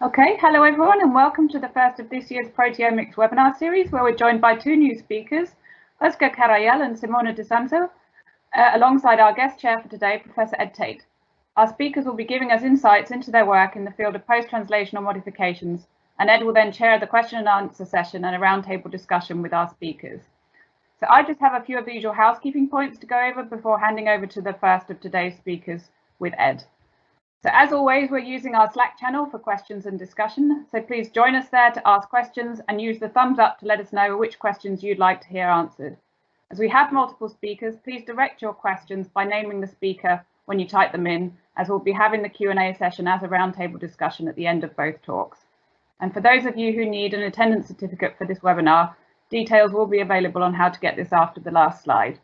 Okay, hello everyone and welcome to the first of this year's Proteomics webinar series where we're joined by two new speakers, Ozge Karayel and Simone de Sanzo, alongside our guest chair for today, Professor Ed Tate. Our speakers will be giving us insights into their work in the field of post-translational modifications, and Ed will then chair the question and answer session and a roundtable discussion with our speakers. So I just have a few of the usual housekeeping points to go over before handing over to the first of today's speakers with Ed. So as always, we're using our Slack channel for questions and discussion. So please join us there to ask questions and use the thumbs up to let us know which questions you'd like to hear answered. As we have multiple speakers, please direct your questions by naming the speaker when you type them in, as we'll be having the Q&A session as a roundtable discussion at the end of both talks. And for those of you who need an attendance certificate for this webinar, details will be available on how to get this after the last slide.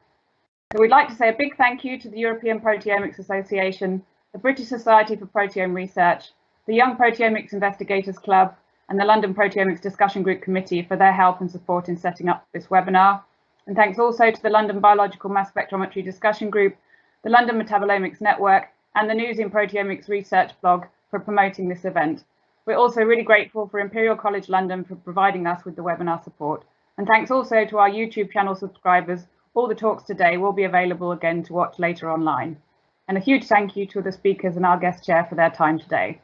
So we'd like to say a big thank you to the European Proteomics Association, the British Society for Proteome Research, the Young Proteomics Investigators Club, and the London Proteomics Discussion Group Committee for their help and support in setting up this webinar. And thanks also to the London Biological Mass Spectrometry Discussion Group, the London Metabolomics Network, and the News in Proteomics Research blog for promoting this event. We're also really grateful for Imperial College London for providing us with the webinar support. And thanks also to our YouTube channel subscribers. All the talks today will be available again to watch later online. And a huge thank you to the speakers and our guest chair for their time today.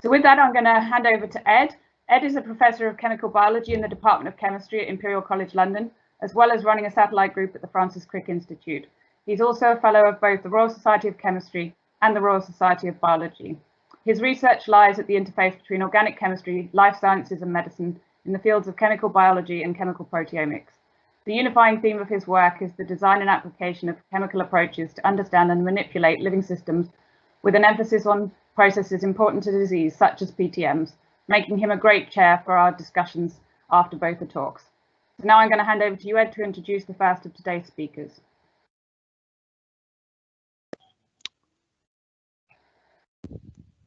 So with that, I'm going to hand over to Ed. Ed is a professor of chemical biology in the Department of Chemistry at Imperial College London, as well as running a satellite group at the Francis Crick Institute. He's also a fellow of both the Royal Society of Chemistry and the Royal Society of Biology. His research lies at the interface between organic chemistry, life sciences and medicine in the fields of chemical biology and chemical proteomics. The unifying theme of his work is the design and application of chemical approaches to understand and manipulate living systems, with an emphasis on processes important to disease, such as PTMs, making him a great chair for our discussions after both the talks. So now I'm going to hand over to you, Ed, to introduce the first of today's speakers.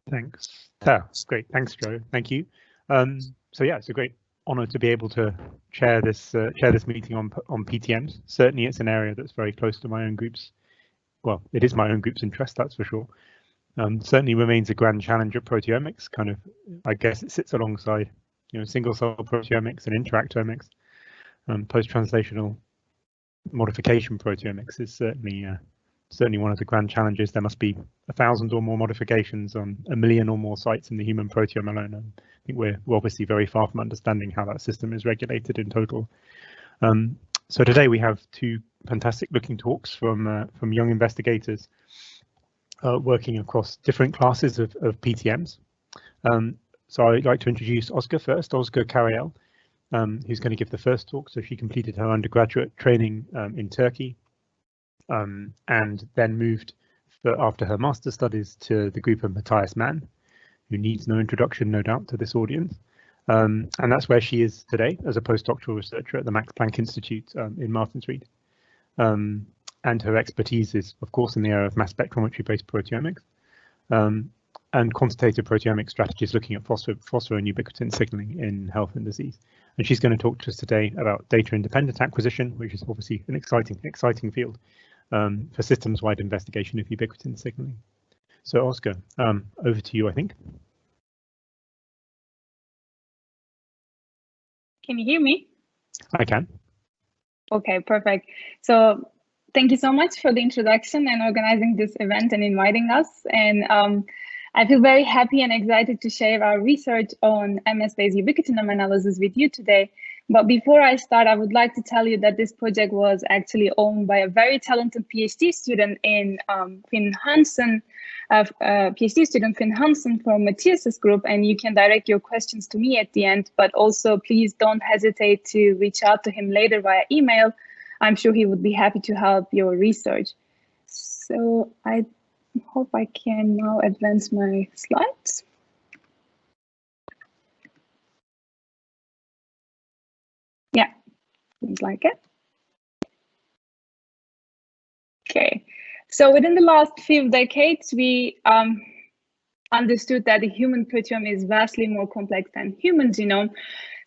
Thanks. That's great. Thanks, Joe. Thank you. So yeah, it's a great honour to be able to chair this meeting on PTMs. Certainly, it's an area that's very close to my own group's. Well, it is my own group's interest, that's for sure. Certainly remains a grand challenge at proteomics. Kind of, I guess it sits alongside, single-cell proteomics and interactomics. Post-translational modification proteomics is certainly one of the grand challenges. There must be 1,000 or more modifications on 1 million or more sites in the human proteome alone. And I think we're obviously very far from understanding how that system is regulated in total. So today we have two fantastic looking talks from young investigators working across different classes of PTMs. So I'd like to introduce Ozge first, Ozge Karayel, who's going to give the first talk. So she completed her undergraduate training in Turkey and then moved after her master's studies to the group of Matthias Mann, who needs no introduction, no doubt, to this audience. And that's where she is today as a postdoctoral researcher at the Max Planck Institute in Martinsried. And her expertise is, of course, in the area of mass spectrometry-based proteomics and quantitative proteomic strategies looking at phosphor and ubiquitin signaling in health and disease. And she's going to talk to us today about data-independent acquisition, which is obviously an exciting field for systems-wide investigation of ubiquitin signaling. So Ozge, over to you, I think. Can you hear me? I can. Okay, perfect. So thank you so much for the introduction and organizing this event and inviting us. And I feel very happy and excited to share our research on MS-based ubiquitinum analysis with you today. But before I start, I would like to tell you that this project was actually owned by a very talented PhD student in Finn Hansen, PhD student Finn Hansen from Matthias's group, and you can direct your questions to me at the end, but also please don't hesitate to reach out to him later via email. I'm sure he would be happy to help your research. So I hope I can now advance my slides. Yeah, seems like it. Okay, so within the last few decades, we understood that the human proteome is vastly more complex than human genome.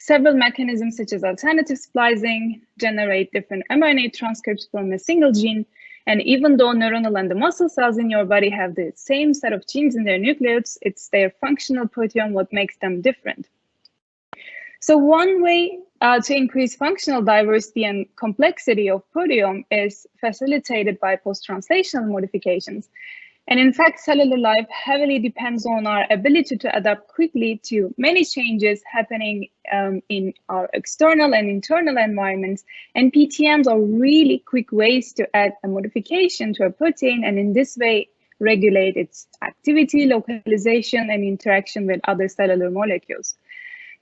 Several mechanisms such as alternative splicing generate different mRNA transcripts from a single gene, And even though neuronal and the muscle cells in your body have the same set of genes in their nucleus, it's their functional proteome what makes them different. So one way to increase functional diversity and complexity of proteome is facilitated by post-translational modifications. And in fact, cellular life heavily depends on our ability to adapt quickly to many changes happening in our external and internal environments. And PTMs are really quick ways to add a modification to a protein, and in this way, regulate its activity, localization, and interaction with other cellular molecules.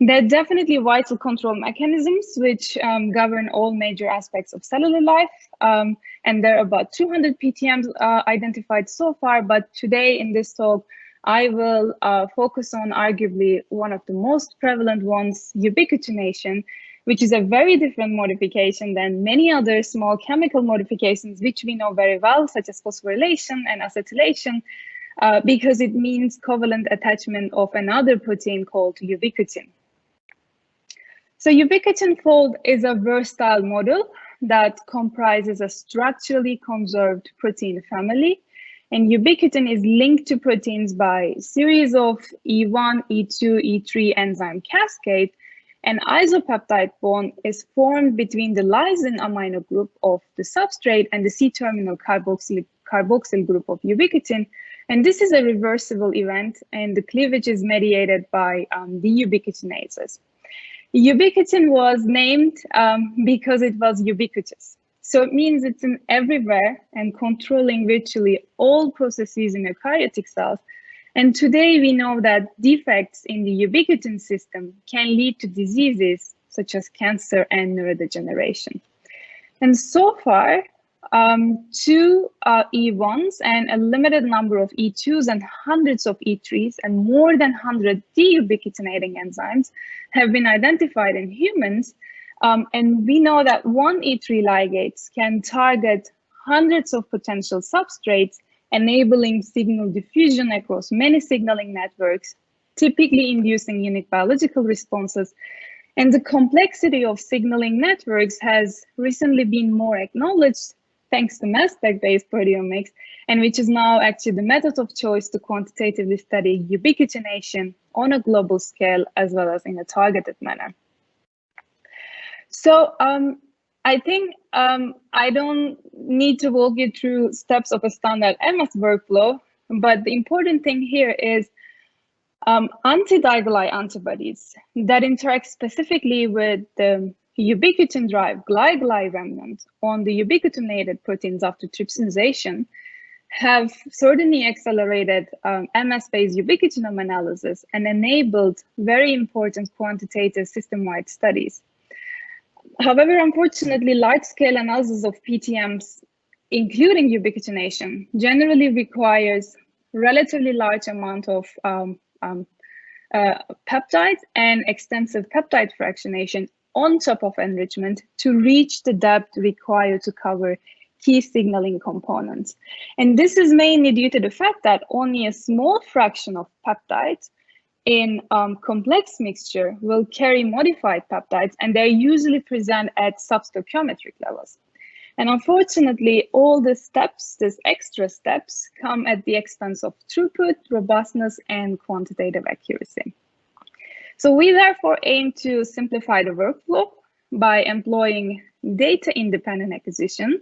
They're definitely vital control mechanisms which govern all major aspects of cellular life. And there are about 200 PTMs identified so far, but today in this talk, I will focus on arguably one of the most prevalent ones, ubiquitination, which is a very different modification than many other small chemical modifications, which we know very well, such as phosphorylation and acetylation, because it means covalent attachment of another protein called ubiquitin. So ubiquitin fold is a versatile model that comprises a structurally conserved protein family, and ubiquitin is linked to proteins by a series of E1, E2, E3 enzyme cascade, and isopeptide bond is formed between the lysine amino group of the substrate and the C-terminal carboxyl group of ubiquitin. And this is a reversible event, and the cleavage is mediated by the ubiquitinases. Ubiquitin was named because it was ubiquitous. So it means it's in everywhere and controlling virtually all processes in eukaryotic cells. And today we know that defects in the ubiquitin system can lead to diseases such as cancer and neurodegeneration. And so far, 2 E1s and a limited number of E2s and hundreds of E3s and more than 100 deubiquitinating enzymes have been identified in humans. And we know that one E3 ligase can target hundreds of potential substrates, enabling signal diffusion across many signaling networks, typically inducing unique biological responses. And the complexity of signaling networks has recently been more acknowledged thanks to mass spec-based proteomics, and which is now actually the method of choice to quantitatively study ubiquitination on a global scale as well as in a targeted manner. So I think I don't need to walk you through steps of a standard MS workflow, but the important thing here is anti-Gly antibodies that interact specifically with the ubiquitin-derived Gly remnant on the ubiquitinated proteins after trypsinization have certainly accelerated MS-based ubiquitinome analysis and enabled very important quantitative system-wide studies. However, unfortunately, large-scale analysis of PTMs, including ubiquitination, generally requires relatively large amount of peptides and extensive peptide fractionation on top of enrichment to reach the depth required to cover key signaling components. And this is mainly due to the fact that only a small fraction of peptides in complex mixture will carry modified peptides, and they're usually present at substoichiometric levels. And unfortunately, all the steps, these extra steps, come at the expense of throughput, robustness, and quantitative accuracy. So we therefore aim to simplify the workflow by employing data-independent acquisition,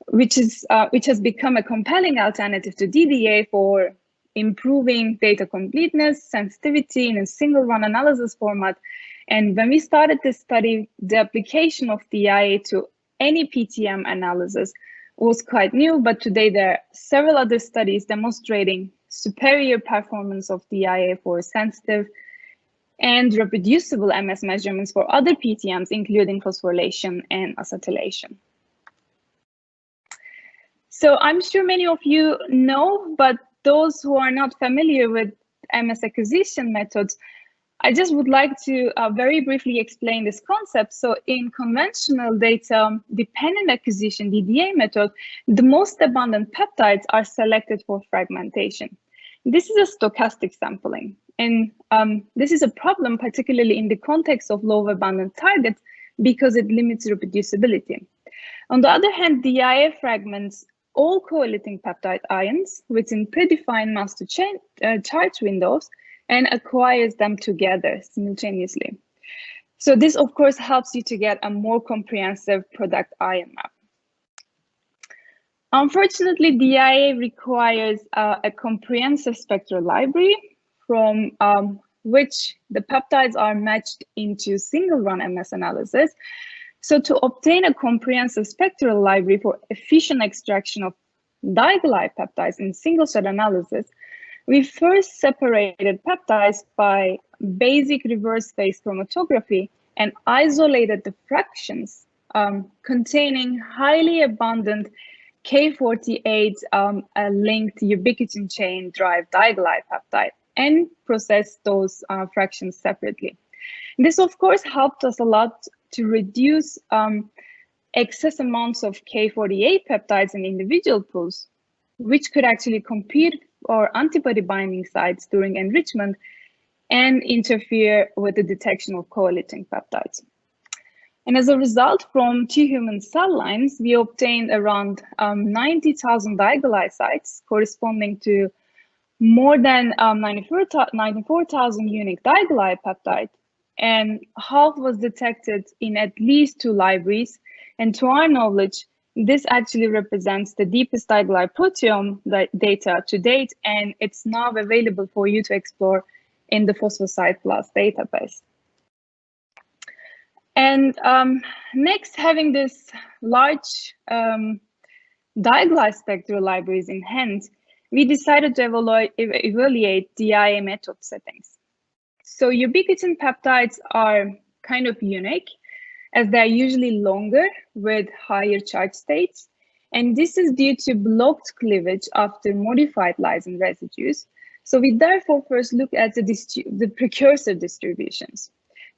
which has become a compelling alternative to DDA for improving data completeness, sensitivity in a single run analysis format. And when we started this study, the application of DIA to any PTM analysis was quite new, but today there are several other studies demonstrating superior performance of DIA for sensitive and reproducible MS measurements for other PTMs, including phosphorylation and acetylation. So I'm sure many of you know, but those who are not familiar with MS acquisition methods, I just would like to very briefly explain this concept. So in conventional data-dependent acquisition, DDA method, the most abundant peptides are selected for fragmentation. This is a stochastic sampling. And this is a problem, particularly in the context of low abundant targets, because it limits reproducibility. On the other hand, DIA fragments all collating peptide ions within predefined mass-to-charge windows and acquires them together simultaneously. So this, of course, helps you to get a more comprehensive product ion map. Unfortunately, DIA requires a comprehensive spectral library from which the peptides are matched into single-run MS analysis. So to obtain a comprehensive spectral library for efficient extraction of di-gly peptides in single-shot analysis, we first separated peptides by basic reverse phase chromatography and isolated the fractions containing highly abundant K48 linked ubiquitin chain derived di-gly peptide and processed those fractions separately. This, of course, helped us a lot to reduce excess amounts of K48 peptides in individual pools, which could actually compete for antibody binding sites during enrichment and interfere with the detection of collating peptides. And as a result, from 2 human cell lines, we obtained around 90,000 di-gly sites corresponding to more than 94,000 unique di-gly peptides, and half was detected in at least 2 libraries. And to our knowledge, this actually represents the deepest di-gly proteome data to date, and it's now available for you to explore in the Phosphocyte Plus database. And next, having this large di-gly spectral libraries in hand, we decided to evaluate DIA method settings. So ubiquitin peptides are kind of unique, as they're usually longer with higher charge states. And this is due to blocked cleavage after modified lysine residues. So we therefore first look at the precursor distributions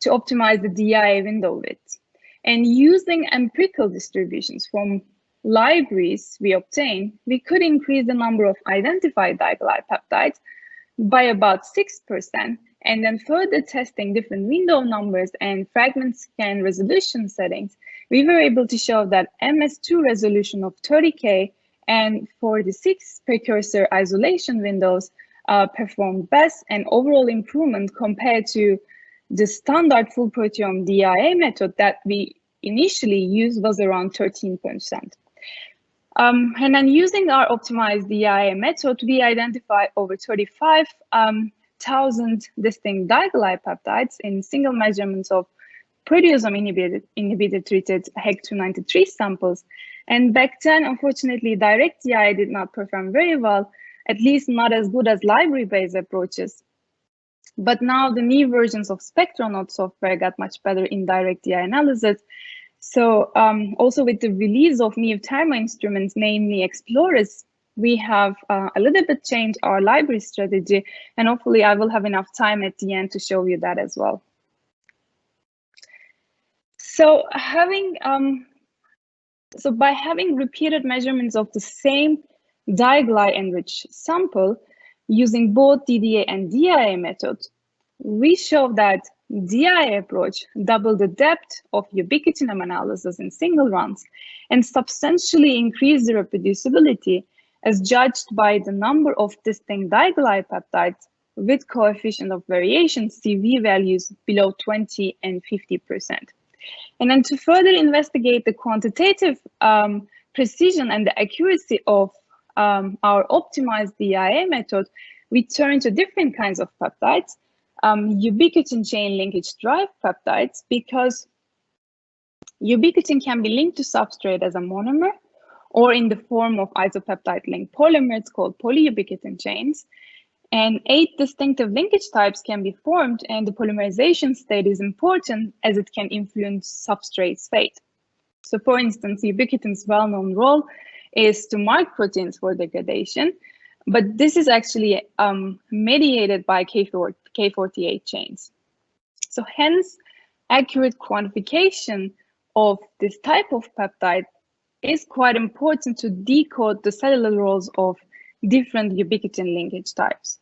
to optimize the DIA window width. And using empirical distributions from libraries we obtained, we could increase the number of identified di-gly peptides by about 6%, and then further testing different window numbers and fragment scan resolution settings, we were able to show that MS2 resolution of 30K and 46 precursor isolation windows performed best, and overall improvement compared to the standard full proteome DIA method that we initially used was around 13%. And then using our optimized DIA method, we identified over 35,000 distinct di-gly peptides in single measurements of proteasome inhibitor treated HEC293 samples. And back then, unfortunately, direct DIA did not perform very well, at least not as good as library-based approaches. But now the new versions of SpectroNode software got much better in direct DIA analysis. So also with the release of new thermo instruments, namely Explorers, we have a little bit changed our library strategy, and hopefully I will have enough time at the end to show you that as well. So by having repeated measurements of the same di-gly enriched sample using both DDA and DIA methods, we show that DIA approach doubled the depth of ubiquitinum analysis in single runs and substantially increased the reproducibility as judged by the number of distinct di-gly peptides with coefficient of variation CV values below 20 and 50%. And then to further investigate the quantitative precision and the accuracy of our optimized DIA method, we turn to different kinds of peptides, ubiquitin chain linkage derived peptides, because ubiquitin can be linked to substrate as a monomer or in the form of isopeptide linked polymers called polyubiquitin chains. And 8 distinctive linkage types can be formed, and the polymerization state is important as it can influence substrate's fate. So for instance, ubiquitin's well-known role is to mark proteins for degradation, but this is actually mediated by K48 chains. So hence, accurate quantification of this type of peptide is quite important to decode the cellular roles of different ubiquitin linkage types.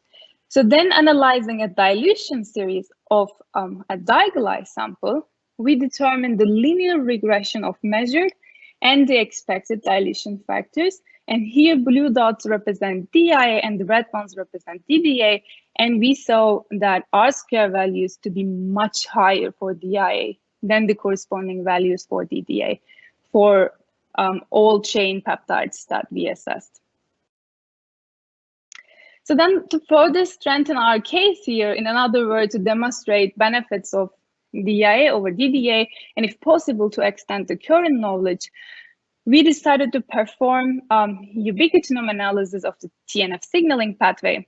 So then analyzing a dilution series of a di-gly sample, we determined the linear regression of measured and the expected dilution factors. And here blue dots represent DIA and the red ones represent DDA. And we saw that R-square values to be much higher for DIA than the corresponding values for DDA for all chain peptides that we assessed. So then to further strengthen our case here, in another word, to demonstrate benefits of DIA over DDA, and if possible, to extend the current knowledge, we decided to perform ubiquitinum analysis of the TNF signaling pathway.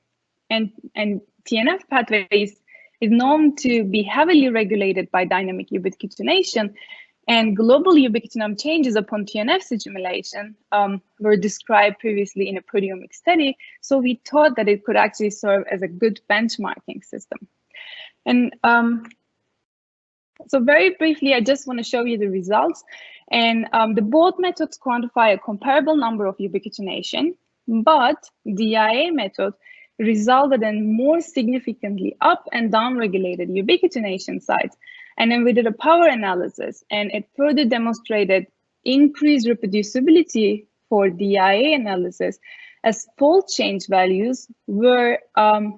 And TNF pathway is known to be heavily regulated by dynamic ubiquitination, and global ubiquitinum changes upon TNF stimulation were described previously in a proteomic study. So we thought that it could actually serve as a good benchmarking system. And so very briefly, I just want to show you the results. And the both methods quantify a comparable number of ubiquitination, but the DIA method resulted in more significantly up and down regulated ubiquitination sites. And then we did a power analysis, and it further demonstrated increased reproducibility for DIA analysis, as fold change values were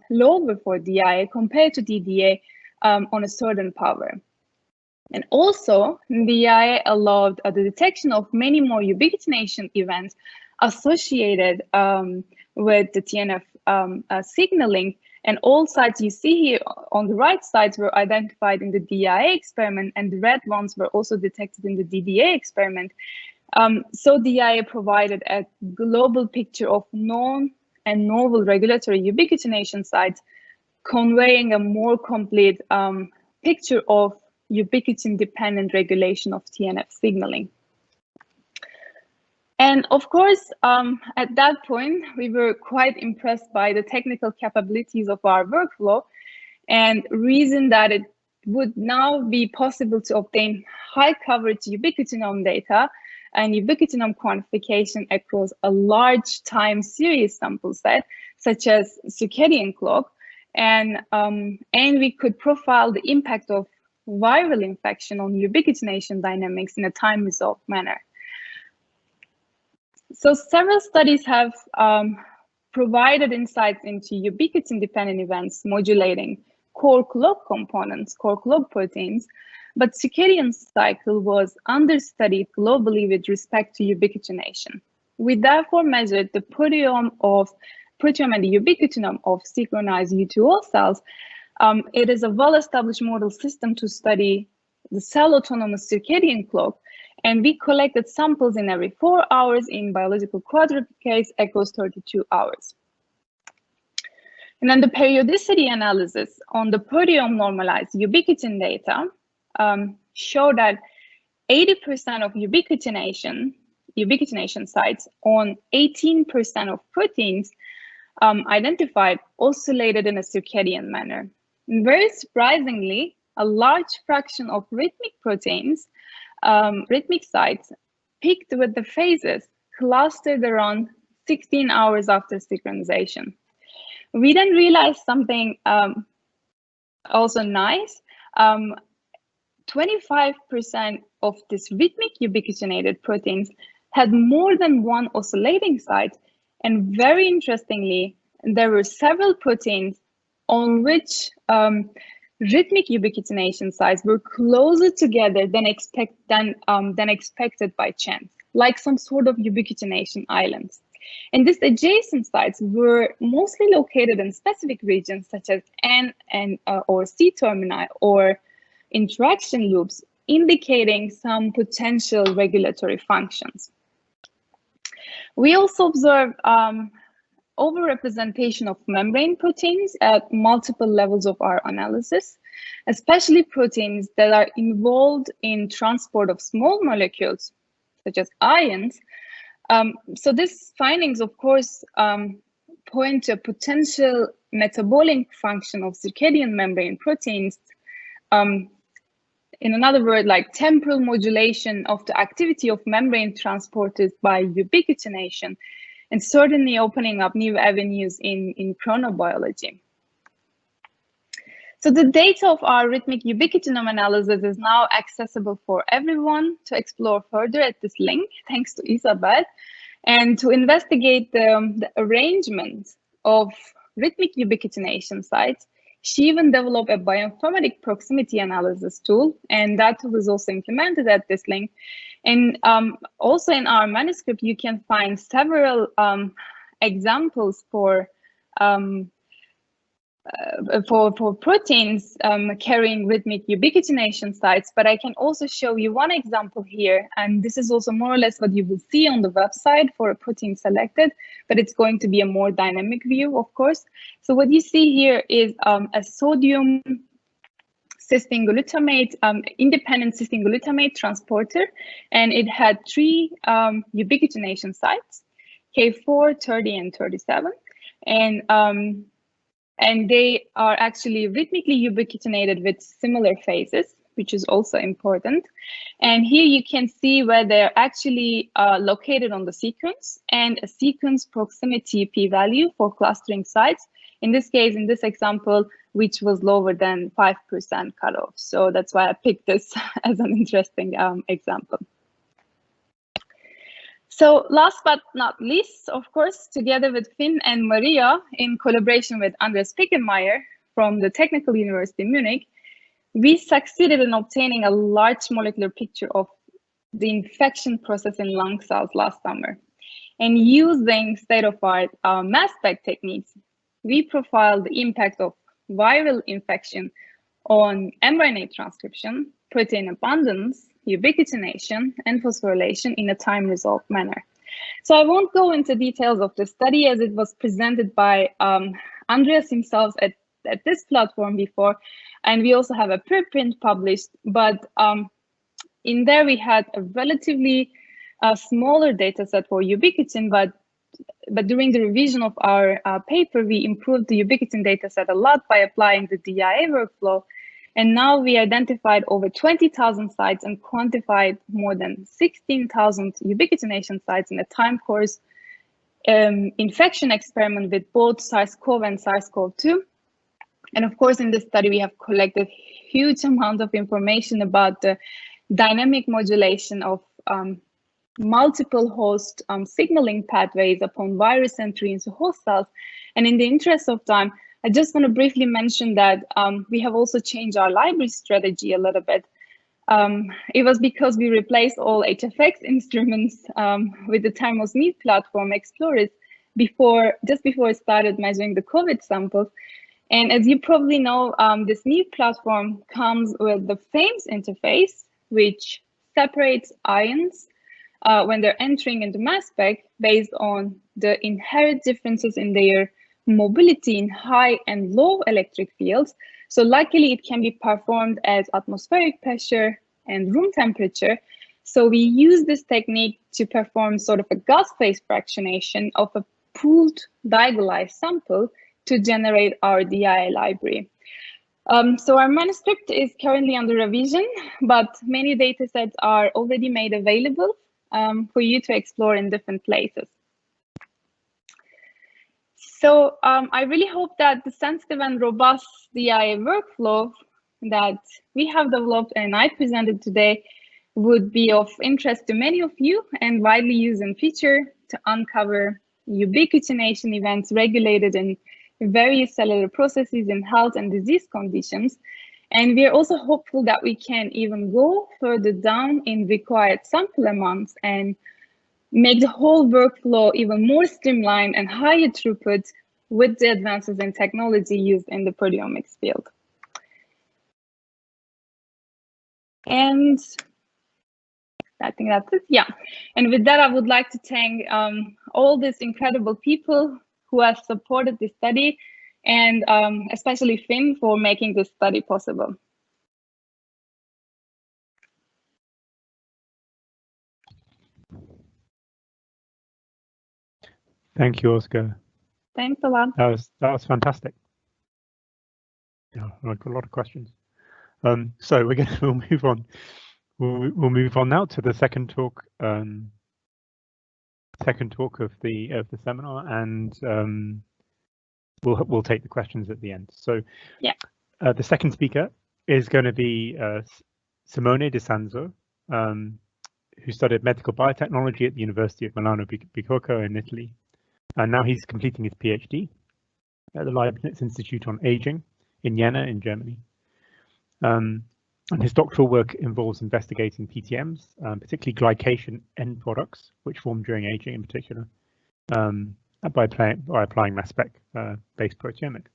lower for DIA compared to DDA on a certain power. And also, DIA allowed the detection of many more ubiquitination events associated with the TNF signaling. And all sites you see here on the right sides were identified in the DIA experiment, and the red ones were also detected in the DDA experiment. So DIA provided a global picture of known and novel regulatory ubiquitination sites, conveying a more complete picture of ubiquitin-dependent regulation of TNF signaling. And of course, at that point, we were quite impressed by the technical capabilities of our workflow, and reason that it would now be possible to obtain high coverage ubiquitinome data and ubiquitinome quantification across a large time series sample set, such as circadian clock, and we could profile the impact of viral infection on ubiquitination dynamics in a time-resolved manner. So several studies have provided insights into ubiquitin-dependent events modulating core clock components, core clock proteins, but circadian cycle was understudied globally with respect to ubiquitination. We therefore measured the proteome and the ubiquitinome of synchronized U2O cells. It is a well-established model system to study the cell autonomous circadian clock, and we collected samples in every 4 hours in biological quadruplicase across 32 hours. And then the periodicity analysis on the proteome normalized ubiquitin data showed that 80% of ubiquitination sites on 18% of proteins identified oscillated in a circadian manner. And very surprisingly, a large fraction of rhythmic proteins, rhythmic sites, peaked with the phases clustered around 16 hours after synchronization. We then realized something also nice. 25% of this rhythmic ubiquitinated proteins had more than one oscillating site. And very interestingly, there were several proteins on which rhythmic ubiquitination sites were closer together than expected by chance, like some sort of ubiquitination islands. And these adjacent sites were mostly located in specific regions such as N and or C termini or interaction loops, indicating some potential regulatory functions. We also observed overrepresentation of membrane proteins at multiple levels of our analysis, especially proteins that are involved in transport of small molecules, such as ions. So these findings, of course, point to a potential metabolic function of circadian membrane proteins. In another word, like temporal modulation of the activity of membrane transporters by ubiquitination, and certainly opening up new avenues in chronobiology. So the data of our rhythmic ubiquitinome analysis is now accessible for everyone to explore further at this link, thanks to Isabel. And to investigate the arrangement of rhythmic ubiquitination sites, she even developed a bioinformatic proximity analysis tool, and that tool is also implemented at this link. And also in our manuscript, you can find several examples for proteins carrying rhythmic ubiquitination sites, but I can also show you one example here, and this is also more or less what you will see on the website for a protein selected, but it's going to be a more dynamic view, of course. So what you see here is a sodium cysteine glutamate, independent cysteine glutamate transporter, and it had 3 ubiquitination sites, K4, 30, and 37, and they are actually rhythmically ubiquitinated with similar phases, which is also important. And here you can see where they're actually located on the sequence and a sequence proximity p-value for clustering sites. In this case, in this example, which was lower than 5% cutoff. So that's why I picked this as an interesting example. So last but not least, of course, together with Finn and Maria, in collaboration with Andreas Pickenmeyer from the Technical University Munich, we succeeded in obtaining a large molecular picture of the infection process in lung cells last summer. And using state-of-the-art mass spec techniques, we profiled the impact of viral infection on mRNA transcription, protein abundance, ubiquitination, and phosphorylation in a time-resolved manner. So I won't go into details of the study as it was presented by Andreas himself at this platform before, and we also have a preprint published, but in there we had a relatively smaller data set for ubiquitin, but during the revision of our paper, we improved the ubiquitin data set a lot by applying the DIA workflow. And now we identified over 20,000 sites and quantified more than 16,000 ubiquitination sites in a time course infection experiment with both SARS-CoV and SARS-CoV-2. And of course, in this study, we have collected huge amount of information about the dynamic modulation of multiple host signaling pathways upon virus entry into host cells. And in the interest of time, I just want to briefly mention that we have also changed our library strategy a little bit. It was because we replaced all HFX instruments with the Thermos Neat platform Explorers just before it started measuring the COVID samples. And as you probably know, this Neat platform comes with the FAMES interface, which separates ions when they're entering into mass spec based on the inherent differences in their mobility in high and low electric fields. So luckily it can be performed at atmospheric pressure and room temperature. So we use this technique to perform sort of a gas phase fractionation of a pooled diagonalized sample to generate our DIA library. So our manuscript is currently under revision, but many data sets are already made available for you to explore in different places. So I really hope that the sensitive and robust DIA workflow that we have developed and I presented today would be of interest to many of you and widely used in future to uncover ubiquitination events regulated in various cellular processes in health and disease conditions. And we are also hopeful that we can even go further down in required sample amounts and make the whole workflow even more streamlined and higher throughput with the advances in technology used in the proteomics field. And I think that's it. Yeah. And with that, I would like to thank all these incredible people who have supported this study, and especially Finn for making this study possible. Thank you, Ozge. Thanks a lot. That was fantastic. Yeah, I got a lot of questions. So we'll move on. We'll move on now to the second talk. Second talk of the seminar, and we'll take the questions at the end. So yeah, The second speaker is going to be Simone di Sanzo, who studied medical biotechnology at the University of Milano Bicocca in Italy. And now he's completing his PhD at the Leibniz Institute on Aging in Jena in Germany. And his doctoral work involves investigating PTMs, particularly glycation end products, which form during aging in particular, by applying mass spec-based proteomics.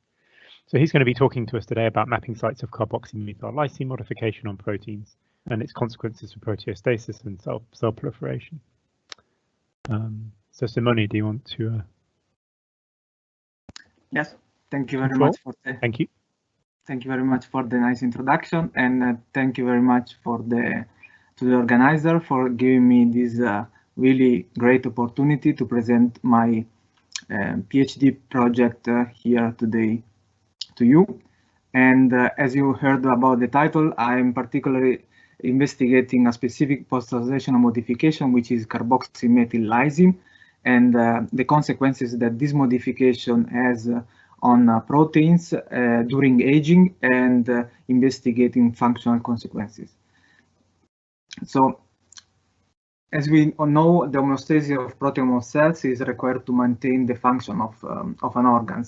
So he's going to be talking to us today about mapping sites of carboxymethyl lysine modification on proteins and its consequences for proteostasis and cell proliferation. So Simone, do you want to? Yes, thank you very much for the. Thank you. Thank you very much for the nice introduction, and thank you very much to the organizer for giving me this really great opportunity to present my PhD project here today to you. And as you heard about the title, I am particularly investigating a specific post-translational modification, which is carboxymethyl lysine, and the consequences that this modification has on proteins during aging, and investigating functional consequences. So, as we all know, the homeostasis of proteome of cells is required to maintain the function of an organ.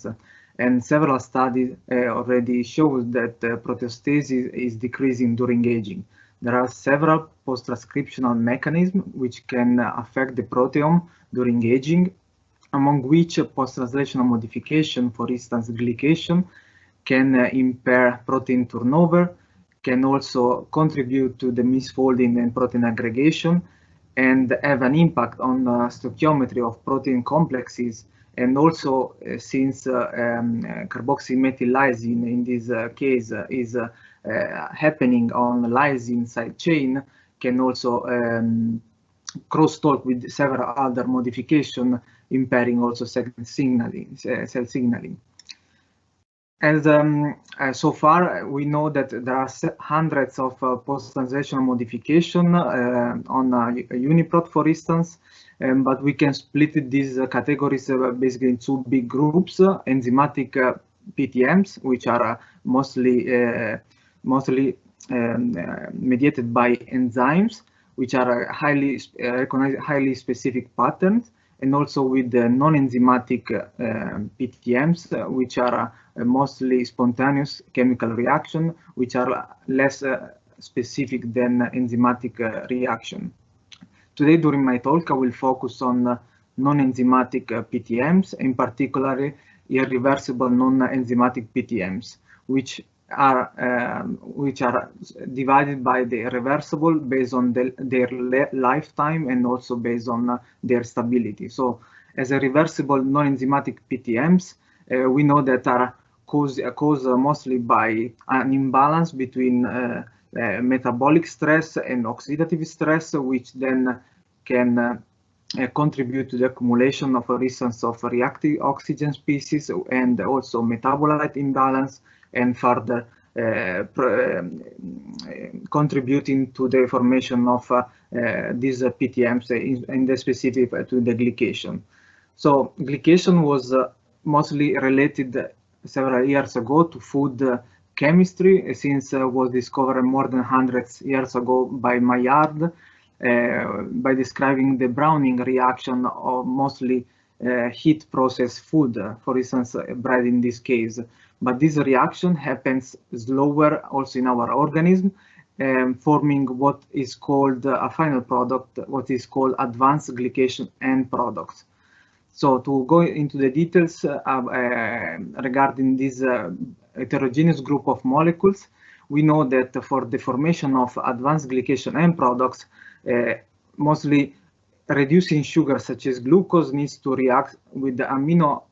And several studies already show that proteostasis is decreasing during aging. There are several post-transcriptional mechanisms which can affect the proteome during aging, among which post-translational modification, for instance, glycation, can impair protein turnover, can also contribute to the misfolding and protein aggregation, and have an impact on the stoichiometry of protein complexes. And also, since carboxymethyl lysine in this case is happening on the lysine side chain, can also crosstalk with several other modifications, impairing also cell signaling. As so far, we know that there are hundreds of post-translational modifications on UniProt, for instance, but we can split these categories basically in two big groups: enzymatic PTMs, which are mostly mediated by enzymes, which are highly specific patterns, and also with the non-enzymatic PTMs, which are mostly spontaneous chemical reaction, which are less specific than enzymatic reaction. Today, during my talk, I will focus on non-enzymatic PTMs, in particular irreversible non-enzymatic PTMs, which are divided by the irreversible based on their lifetime and also based on their stability. So, as a reversible non-enzymatic PTMs, we know that are caused mostly by an imbalance between metabolic stress and oxidative stress, which then can contribute to the accumulation of, for instance, of reactive oxygen species, and also metabolite imbalance, and further contributing to the formation of these PTMs in the specific to the glycation. So glycation was mostly related several years ago to food chemistry, since was discovered more than hundreds years ago by Maillard, by describing the browning reaction of mostly heat processed food, for instance, bread in this case. But this reaction happens slower also in our organism, forming what is called a final product, what is called advanced glycation end products. So to go into the details regarding this heterogeneous group of molecules, we know that for the formation of advanced glycation end products, mostly reducing sugar such as glucose needs to react with the amino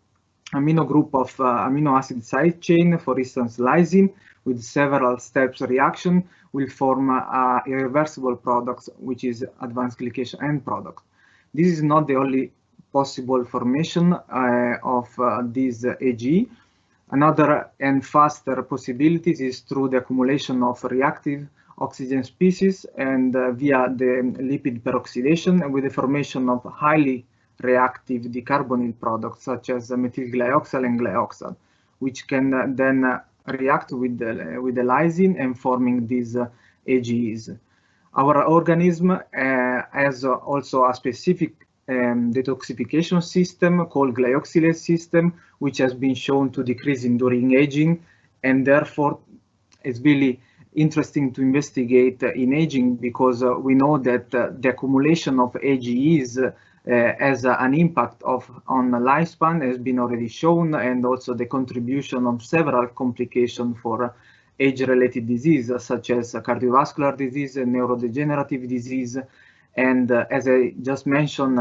group of amino acid side chain, for instance lysine, with several steps reaction will form irreversible products, which is advanced glycation end product. This is not the only possible formation of this AG. Another and faster possibilities is through the accumulation of reactive oxygen species and via the lipid peroxidation, with the formation of highly reactive decarbonyl products such as methyl glyoxal and glyoxal, which can then react with the lysine and forming these AGEs. Our organism has also a specific detoxification system called glyoxylase system, which has been shown to decrease during aging, and therefore it's really interesting to investigate in aging, because we know that the accumulation of AGEs has an impact on the lifespan has been already shown, and also the contribution of several complications for age-related disease, such as cardiovascular disease and neurodegenerative disease. And as I just mentioned,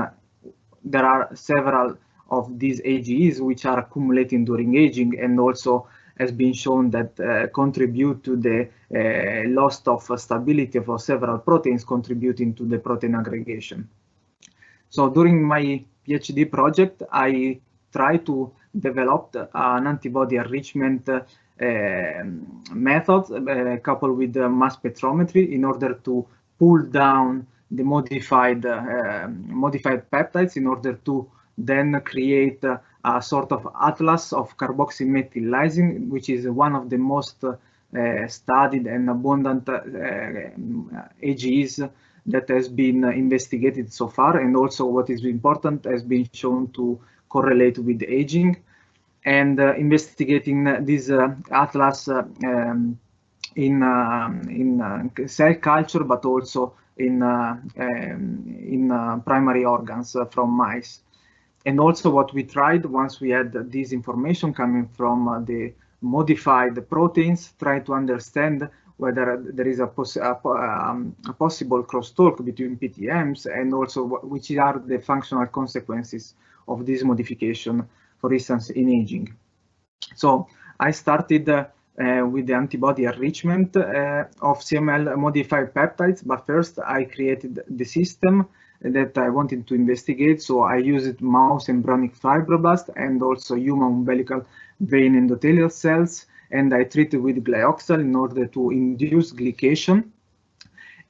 there are several of these AGEs which are accumulating during aging, and also has been shown that contribute to the loss of stability for several proteins, contributing to the protein aggregation. So during my PhD project, I tried to develop an antibody enrichment method coupled with mass spectrometry in order to pull down the modified peptides, in order to then create a sort of atlas of carboxymethyl lysine, which is one of the most studied and abundant AGEs that has been investigated so far, and also what is important has been shown to correlate with aging. And investigating this atlas in cell culture, but also in primary organs from mice. And also what we tried, once we had this information coming from the modified proteins, try to understand whether there is a possible crosstalk between PTMs, and also which are the functional consequences of this modification, for instance, in aging. So I started with the antibody enrichment of CML modified peptides, but first I created the system that I wanted to investigate. So I used mouse embryonic fibroblast and also human umbilical vein endothelial cells, and I treated with glyoxal in order to induce glycation.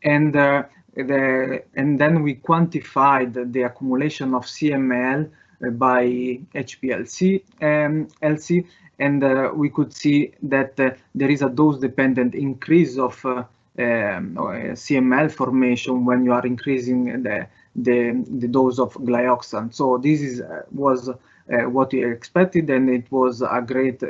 And then we quantified the accumulation of CML by HPLC, LC, and we could see that there is a dose-dependent increase of CML formation when you are increasing the dose of glyoxal. So this was what we expected, and it was a great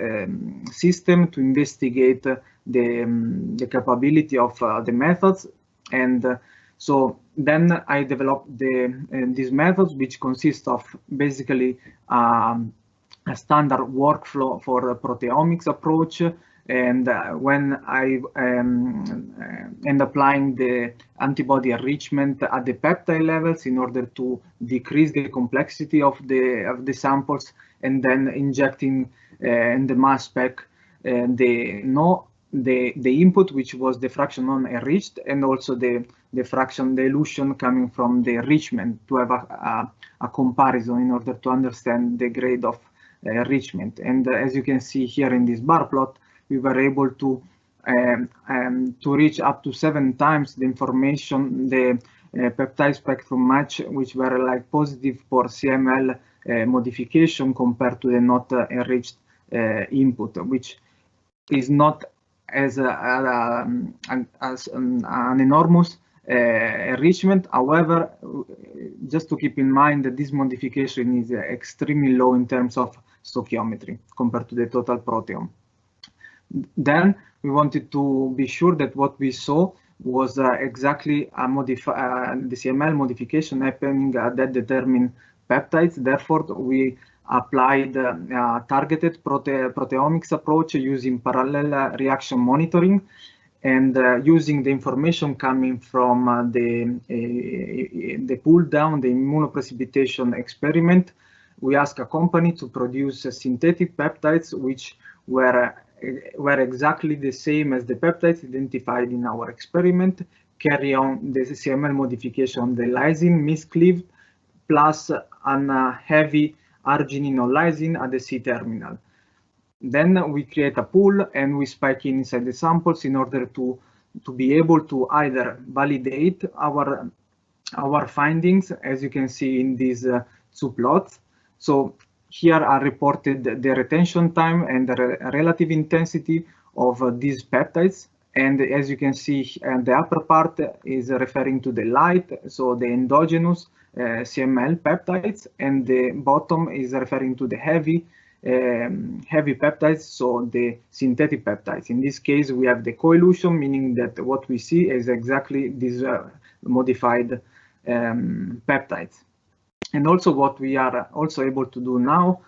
system to investigate the capability of the methods. And so then I developed these methods, which consist of basically a standard workflow for a proteomics approach. And when I end applying the antibody enrichment at the peptide levels in order to decrease the complexity of the samples, and then injecting in the mass spec the input, which was the fraction non-enriched, and also the fraction dilution coming from the enrichment, to have a comparison in order to understand the grade of enrichment. And as you can see here in this bar plot, we were able to reach up to 7 times the information, the peptide spectrum match, which were like positive for CML modification compared to the not enriched input, which is not as an enormous enrichment. However, just to keep in mind that this modification is extremely low in terms of stoichiometry compared to the total proteome. Then we wanted to be sure that what we saw was exactly the CML modification happening at that determined peptides. Therefore, we applied a targeted proteomics approach using parallel reaction monitoring, and using the information coming from the pull down, the immunoprecipitation experiment. We asked a company to produce synthetic peptides, which were exactly the same as the peptides identified in our experiment, carry on the CML modification, the lysine miscleaved, plus a heavy arginine or lysine at the C-terminal. Then we create a pool and we spike inside the samples in order to be able to either validate our findings, as you can see in these 2 plots. So here are reported the retention time and the relative intensity of these peptides. And as you can see, the upper part is referring to the light, so the endogenous CML peptides, and the bottom is referring to the heavy peptides, so the synthetic peptides. In this case, we have the coelution, meaning that what we see is exactly these modified peptides. And also what we are also able to do now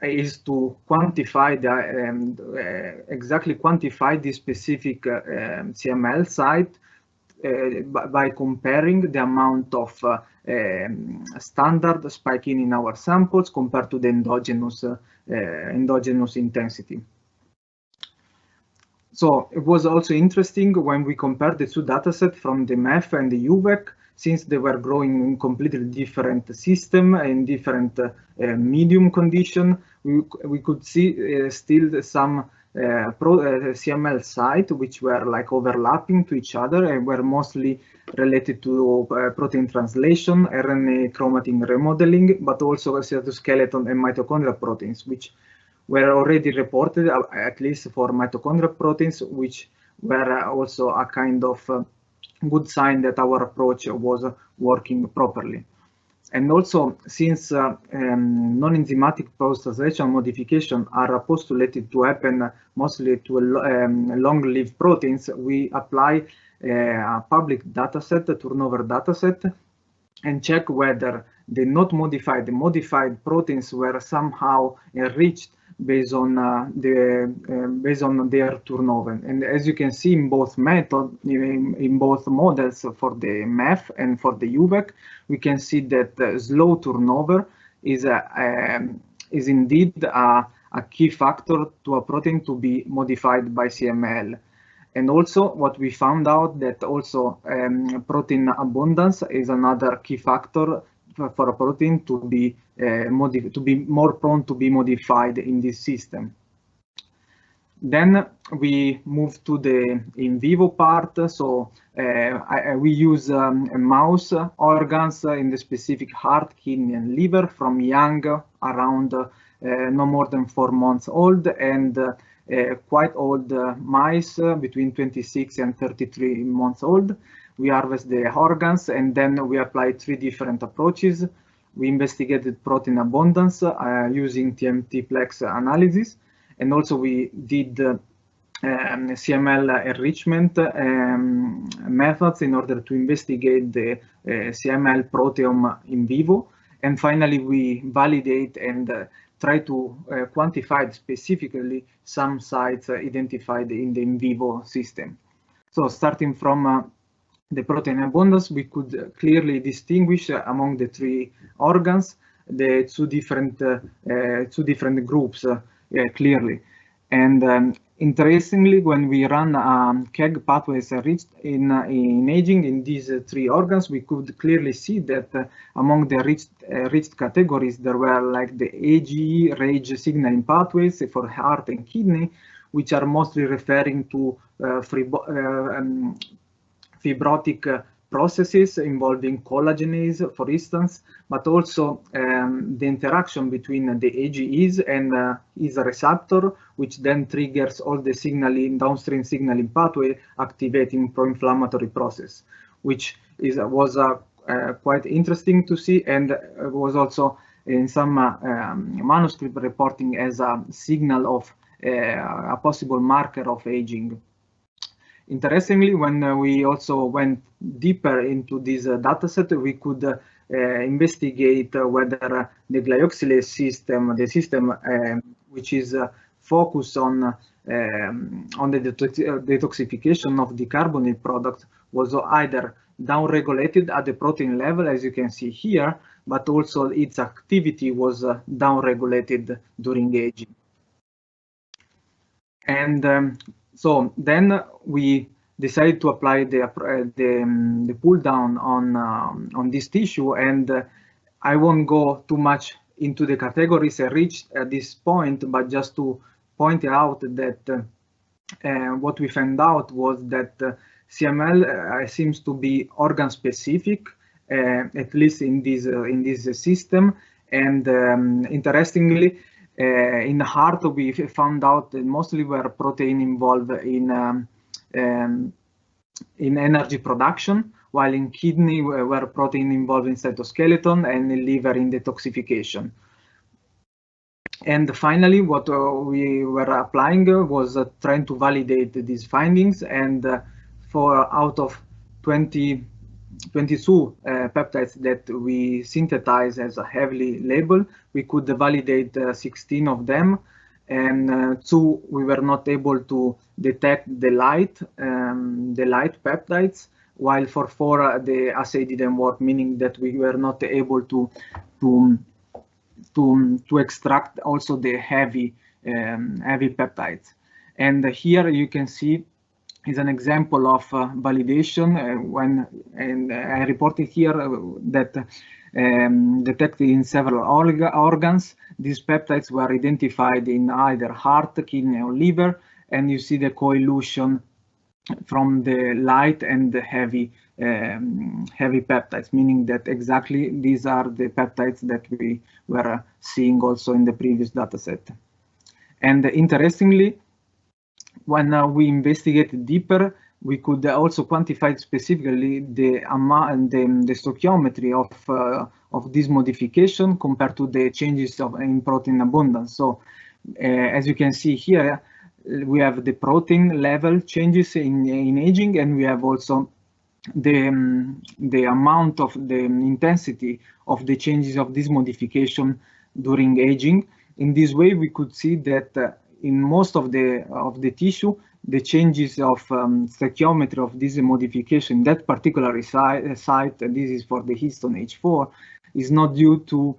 is to quantify exactly quantify the specific CML site by comparing the amount of standard spike-in in our samples compared to the endogenous intensity. So it was also interesting when we compared the two datasets from the MEF and the UVEC, since they were growing in completely different system and different medium condition. We could see still some CML site which were like overlapping to each other and were mostly related to protein translation, RNA chromatin remodeling, but also cytoskeleton and mitochondrial proteins, which were already reported, at least for mitochondrial proteins, which were also a kind of good sign that our approach was working properly. And also, since non-enzymatic post-translational modification are postulated to happen mostly to long-lived proteins, we apply a public dataset, a turnover dataset, and check whether the not modified, the modified proteins were somehow enriched based on their turnover. And as you can see in both methods, in both models for the MEF and for the UVEC, we can see that slow turnover is indeed a key factor to a protein to be modified by CML. And also what we found out that also protein abundance is another key factor for a protein to be more prone to be modified in this system. Then we move to the in vivo part. So we use mouse organs in the specific heart, kidney, and liver from young, around no more than 4 months old, and quite old mice between 26 and 33 months old. We harvest the organs, and then we apply 3 different approaches. We investigated protein abundance using TMT-plex analysis, and also we did CML enrichment methods in order to investigate the CML proteome in vivo. And finally, we validate and try to quantify specifically some sites identified in the in vivo system. So starting from the protein abundance, we could clearly distinguish among the 3 organs the two different groups clearly. And interestingly, when we run KEGG pathways enriched in aging in these 3 organs, we could clearly see that among the enriched categories, there were like the AGE RAGE signaling pathways for heart and kidney, which are mostly referring to fibrotic processes involving collagenase, for instance, but also the interaction between the AGEs and is a receptor, which then triggers all the signaling, downstream signaling pathway, activating pro-inflammatory process, which was quite interesting to see, and was also in some manuscript reporting as a signal of a possible marker of aging. Interestingly, when we also went deeper into this dataset, we could investigate whether the glyoxylase system, the system which is focused on the detoxification of the carbonyl product, was either downregulated at the protein level, as you can see here, but also its activity was downregulated during aging. And so then we decided to apply the pull down on this tissue, and I won't go too much into the categories reached at this point, but just to point out that what we found out was that CML seems to be organ specific, at least in this system, and interestingly, In the heart, we found out that mostly were protein involved in energy production, while in kidney were protein involved in cytoskeleton, and in liver in detoxification. And finally, what we were applying was trying to validate these findings, and for out of 22 peptides that we synthesized as a heavily labeled, we could validate 16 of them, and 2 we were not able to detect the light peptides, while for 4 the assay didn't work, meaning that we were not able to extract also the heavy peptides. And here you can see is an example of validation and I reported here that detected in several organs. These peptides were identified in either heart, kidney, or liver, and you see the coelution from the light and the heavy peptides, meaning that exactly these are the peptides that we were seeing also in the previous data set. And interestingly, when we investigated deeper, we could also quantify specifically the amount, the stoichiometry of this modification compared to the changes in protein abundance. So as you can see here, we have the protein level changes in aging, and we have also the amount of the intensity of the changes of this modification during aging. In this way, we could see that in most of the tissue, the changes of stoichiometry of this modification, that particular site, this is for the histone H4, is not due to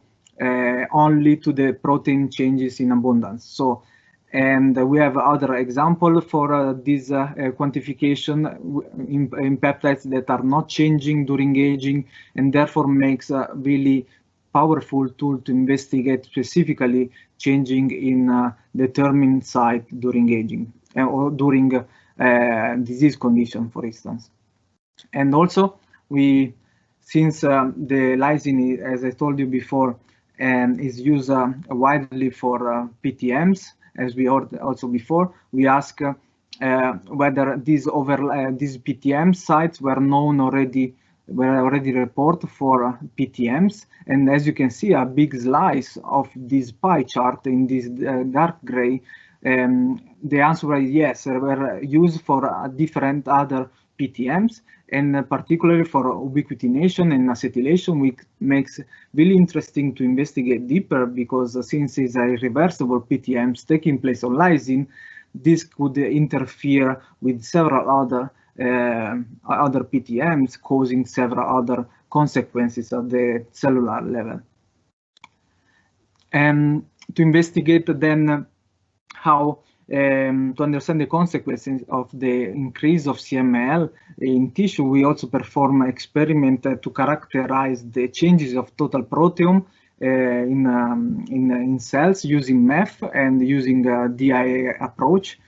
only to the protein changes in abundance. So, and we have other example for this quantification in peptides that are not changing during aging, and therefore makes a really powerful tool to investigate specifically changing in determined site during aging or during disease condition, for instance. And also, since the lysine, as I told you before, is used widely for PTMs, as we heard also before, we ask whether these PTM sites were known already, were already reported for PTMs. And as you can see, a big slice of this pie chart in this dark gray, the answer is yes, they were used for different other PTMs, and particularly for ubiquitination and acetylation, which makes really interesting to investigate deeper, because since it's a reversible PTMs taking place on lysine, this could interfere with several other PTMs, causing several other consequences at the cellular level. And to investigate then how to understand the consequences of the increase of CML in tissue, we also perform an experiment to characterize the changes of total proteome in cells using MEF and using a DIA approach.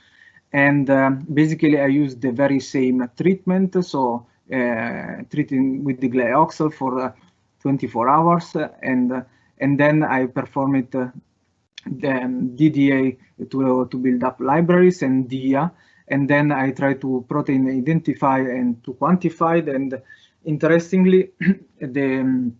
And basically, I use the very same treatment, so treating with the glyoxal for 24 hours, and then I perform it the DDA to build up libraries and DIA, and then I try to protein identify and to quantify it. And interestingly, the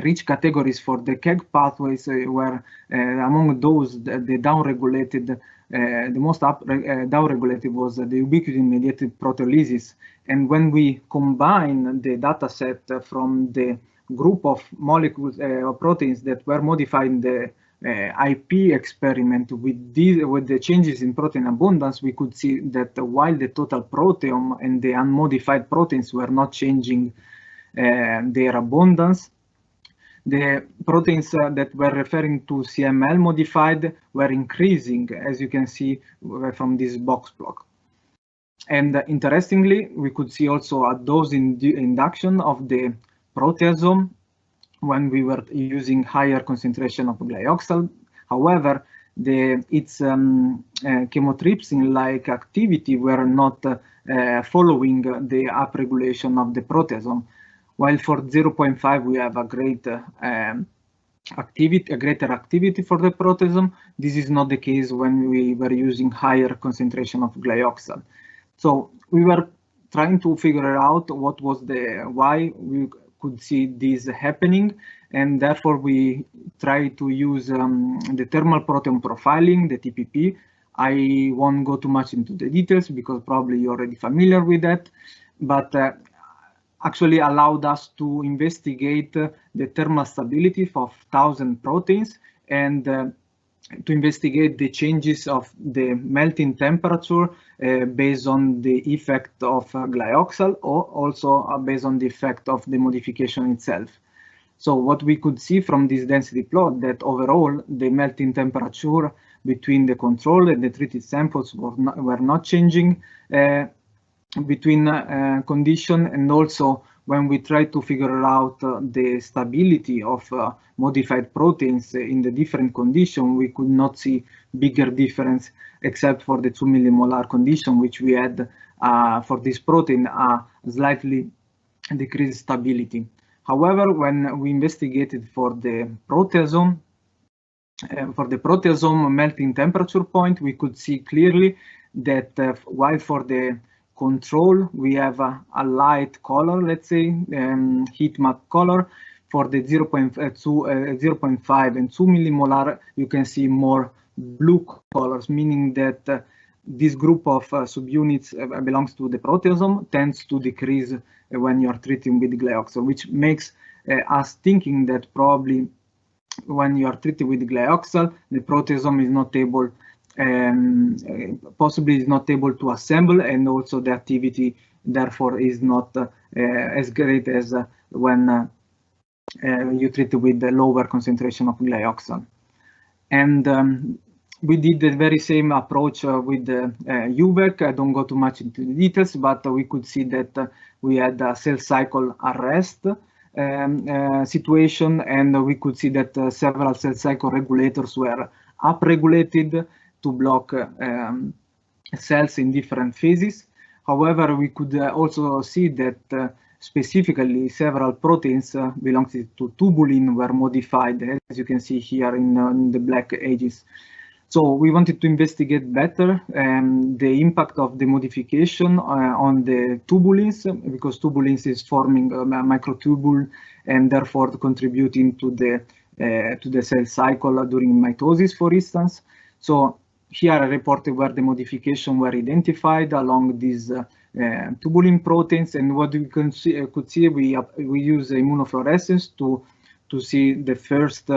rich categories for the KEG pathways were among those the downregulated. The most downregulated was the ubiquitin-mediated proteolysis. And when we combine the data set from the group of molecules or proteins that were modified in the IP experiment with the changes in protein abundance, we could see that while the total proteome and the unmodified proteins were not changing their abundance, the proteins that were referring to CML modified were increasing, as you can see from this box plot. And interestingly, we could see also a dose induction of the proteasome when we were using higher concentration of glyoxal. However, its chymotrypsin-like activity were not following the upregulation of the proteasome. While for 0.5 we have a great activity, a greater activity for the proteasome. This is not the case when we were using higher concentration of glyoxal. So we were trying to figure out what was why we could see this happening, and therefore we try to use the thermal proteome profiling, the TPP. I won't go too much into the details because probably you're already familiar with that, but actually allowed us to investigate the thermal stability of 1,000 proteins and to investigate the changes of the melting temperature based on the effect of glyoxal, or also based on the effect of the modification itself. So what we could see from this density plot, that overall the melting temperature between the control and the treated samples were not changing between condition, and also when we try to figure out the stability of modified proteins in the different conditions, we could not see bigger difference except for the 2 millimolar condition, which we had for this protein a slightly decreased stability. However, when we investigated for the proteasome, melting temperature point, we could see clearly that while for the control we have a light color, let's say heat map color, for the 0.5 and 2 millimolar, you can see more blue colors, meaning that this group of subunits belongs to the proteasome, tends to decrease when you are treating with glyoxal, which makes us thinking that probably when you are treated with glyoxal, the proteasome is not able, possibly is not able to assemble, and also the activity therefore is not as great as when you treat with the lower concentration of glyoxal. And we did the very same approach with the UVEC. I don't go too much into the details, but we could see that we had a cell cycle arrest situation, and we could see that several cell cycle regulators were upregulated to block cells in different phases. However, we could also see that specifically several proteins belonging to tubulin were modified, as you can see here in the black edges. So we wanted to investigate better the impact of the modification on the tubulins, because tubulins is forming a microtubule and therefore contributing to the cell cycle during mitosis, for instance. So here I reported where the modification were identified along these tubulin proteins, and what we could see we use immunofluorescence to see the first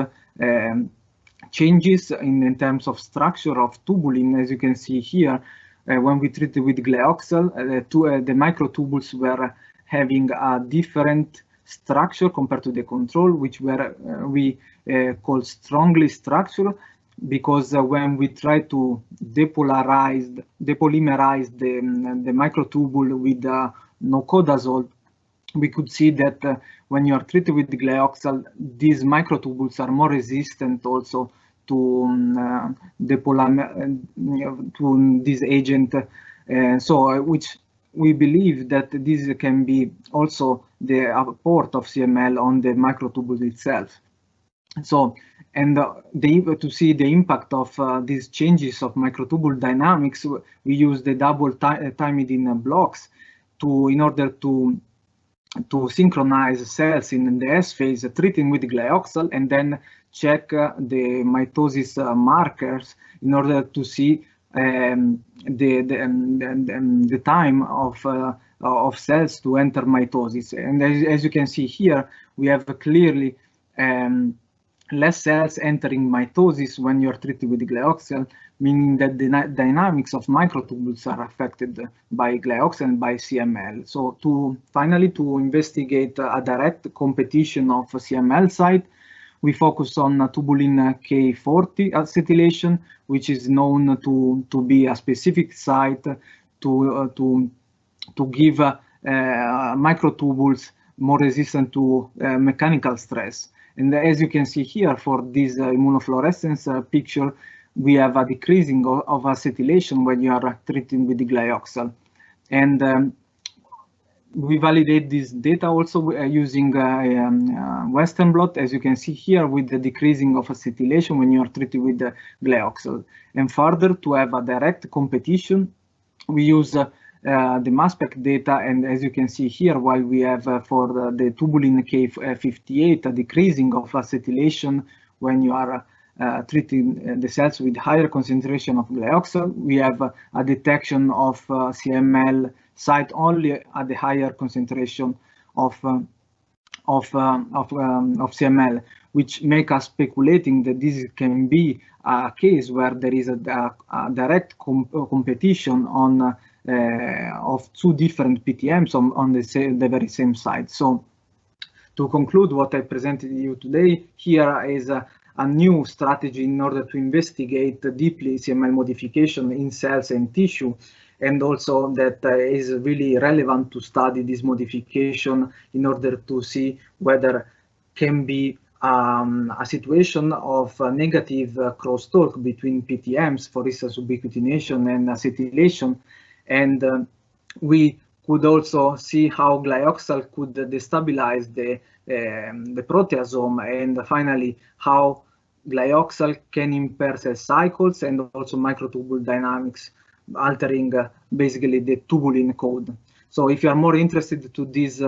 changes in terms of structure of tubulin. As you can see here, when we treated with glyoxal, the microtubules were having a different structure compared to the control, which we call strongly structured, because when we try to depolymerize the microtubule with nocodazole, we could see that when you are treated with glyoxal, these microtubules are more resistant also to this agent. So which we believe that this can be also the apport of CML on the microtubule itself. So, and to see the impact of these changes of microtubule dynamics, we use the double thymidine blocks in order to synchronize cells in the S phase, treating with glyoxal, and then check the mitosis markers in order to see the time of cells to enter mitosis. And as you can see here, we have clearly less cells entering mitosis when you are treated with glyoxal, meaning that the dynamics of microtubules are affected by glyoxal and by CML. So finally to investigate a direct competition of CML site, we focus on tubulin K40 acetylation, which is known to be a specific site to give microtubules more resistant to mechanical stress. And as you can see here for this immunofluorescence picture, we have a decreasing of acetylation when you are treating with the glyoxal. And we validate this data also using Western blot, as you can see here, with the decreasing of acetylation when you are treated with the glyoxal. And further, to have a direct competition, we use the mass spec data, and as you can see here, while we have for the tubulin K58 a decreasing of acetylation when you are treating the cells with higher concentration of glyoxal, we have a detection of CML site only at the higher concentration of CML, which make us speculating that this can be a case where there is a direct competition on of two different PTMs on the very same site. So to conclude what I presented you today, here is a new strategy in order to investigate deeply CML modification in cells and tissue, and also that is really relevant to study this modification in order to see whether can be a situation of negative crosstalk between PTMs, for instance, ubiquitination and acetylation. And we could also see how glyoxal could destabilize the proteasome, and finally how glyoxal can impair cell cycles and also microtubule dynamics, altering basically the tubulin code. So if you are more interested to this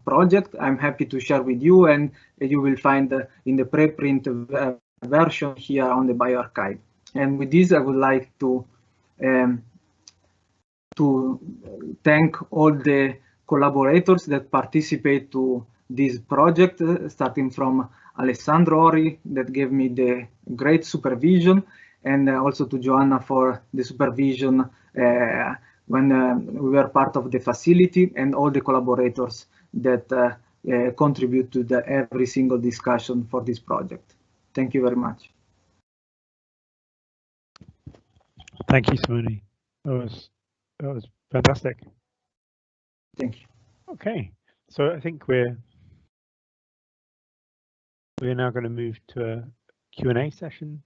project, I'm happy to share with you, and you will find in the preprint version here on the bioarchive. And with this, I would like to thank all the collaborators that participate to this project, starting from Alessandro Ori, that gave me the great supervision, and also to Joanna for the supervision when we were part of the facility, and all the collaborators that contribute to every single discussion for this project. Thank you very much. Thank you, Simone. That was fantastic. Thank you. Okay, so I think we're now going to move to a Q&A session,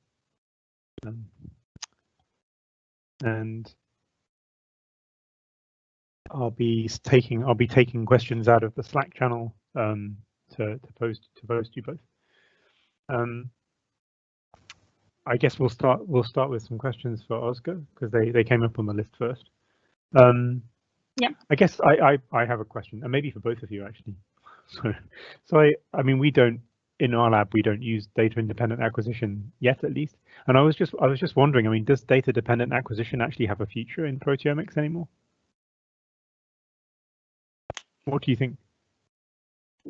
and I'll be taking questions out of the Slack channel to post you both. I guess we'll start with some questions for Ozge, because they came up on the list first. Yeah. I guess I have a question, and maybe for both of you actually. So I mean, in our lab we don't use data independent acquisition yet, at least. And I was just wondering, I mean, does data dependent acquisition actually have a future in proteomics anymore? What do you think?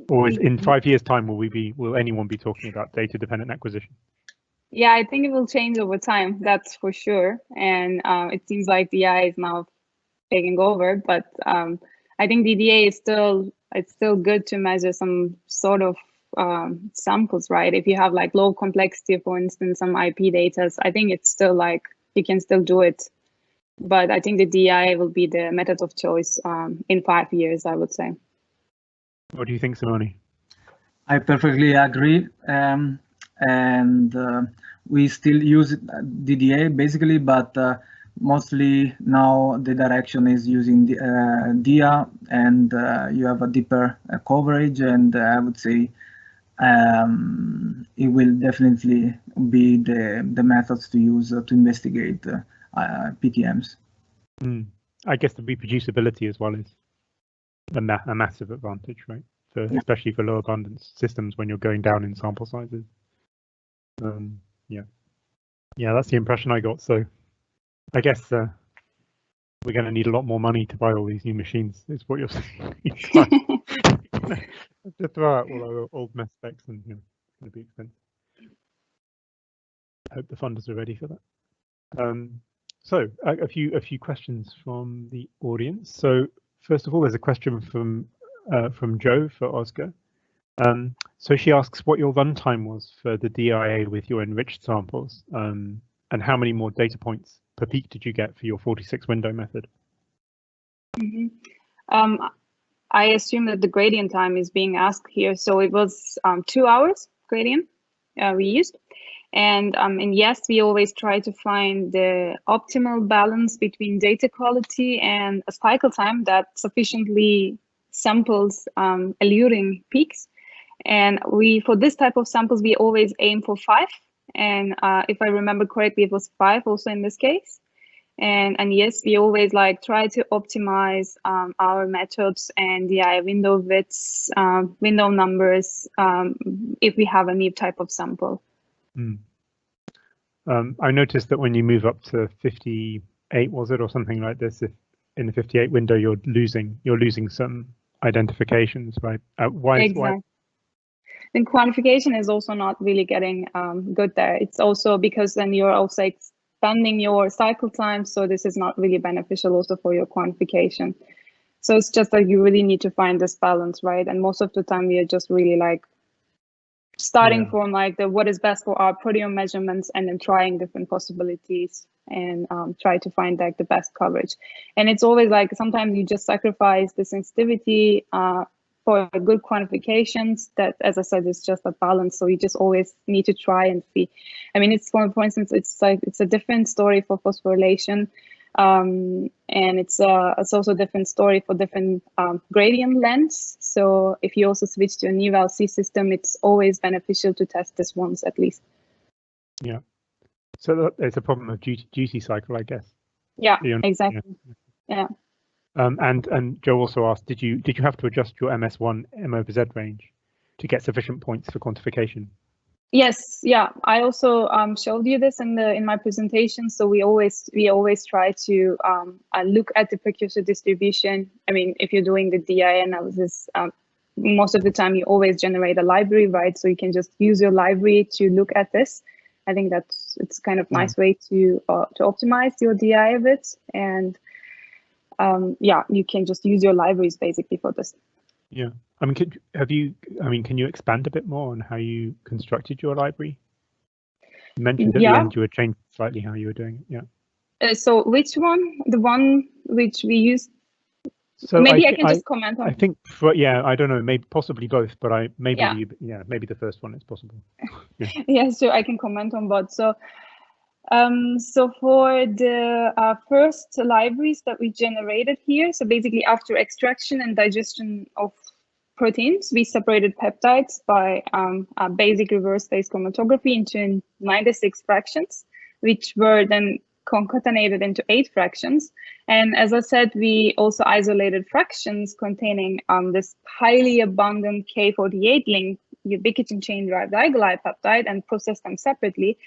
Or in 5 years' time, will anyone be talking about data dependent acquisition? Yeah, I think it will change over time, that's for sure. And it seems like DI is now taking over, but I think DDA is still good to measure some sort of samples, right? If you have like low complexity, for instance, some IP data, I think it's still like you can still do it. But I think the DI will be the method of choice in 5 years, I would say. What do you think, Simone? I perfectly agree. And we still use DDA basically, but mostly now the direction is using the DIA, and you have a deeper coverage, and I would say it will definitely be the methods to use to investigate PTMs. I guess the reproducibility as well is a massive advantage, right? Especially for low abundance systems when you're going down in sample sizes. Yeah, that's the impression I got. So I guess we're going to need a lot more money to buy all these new machines, is what you're saying. To throw out all our old mess specs, and it's going to be expensive. I hope the funders are ready for that. So a few questions from the audience. So first of all, there's a question from Joe for Ozge. So she asks what your runtime was for the DIA with your enriched samples, and how many more data points per peak did you get for your 46 window method? I assume that the gradient time is being asked here. So it was 2 hours gradient we used. And yes, we always try to find the optimal balance between data quality and a cycle time that sufficiently samples alluring peaks. And for this type of samples, we always aim for 5. And if I remember correctly, it was 5 also in this case. And yes, we always like try to optimize our methods and window widths, window numbers, if we have a new type of sample. I noticed that when you move up to 58, was it, or something like this, if in the 58 window you're losing some identifications, right? Exactly. And quantification is also not really getting good there. It's also because then you're also expanding your cycle time, so this is not really beneficial also for your quantification. So it's just that you really need to find this balance, right? And most of the time we are just really like starting from like what is best for our proteome measurements, and then trying different possibilities and try to find like the best coverage. And it's always like sometimes you just sacrifice the sensitivity for good quantifications. That, as I said, is just a balance. So you just always need to try and see. I mean, it's for instance, it's a different story for phosphorylation, and it's also a different story for different gradient lengths. So if you also switch to a new LC system, it's always beneficial to test this once at least. Yeah. So it's a problem of duty cycle, I guess. Yeah, exactly. Yeah. And Joe also asked, did you have to adjust your MS1 M/Z range to get sufficient points for quantification? Yes, yeah. I also showed you this in my presentation. So we always try to look at the precursor distribution. I mean, if you're doing the DI analysis, most of the time you always generate a library, right? So you can just use your library to look at this. I think it's kind of nice way to optimize your DI a bit. And yeah, you can just use your libraries basically for this. Yeah, I mean, can you expand a bit more on how you constructed your library? You mentioned at the end you were changing slightly how you were doing it. Yeah. So which one? The one which we used. So maybe I can just comment on. I think I don't know, maybe possibly both, but maybe the first one is possible. Yeah, so I can comment on both. So so for the first libraries that we generated here, so basically after extraction and digestion of proteins, we separated peptides by a basic reverse phase chromatography into 96 fractions, which were then concatenated into 8 fractions. And as I said, we also isolated fractions containing this highly abundant K48 link ubiquitin chain derived Anti-Gly peptide and processed them separately.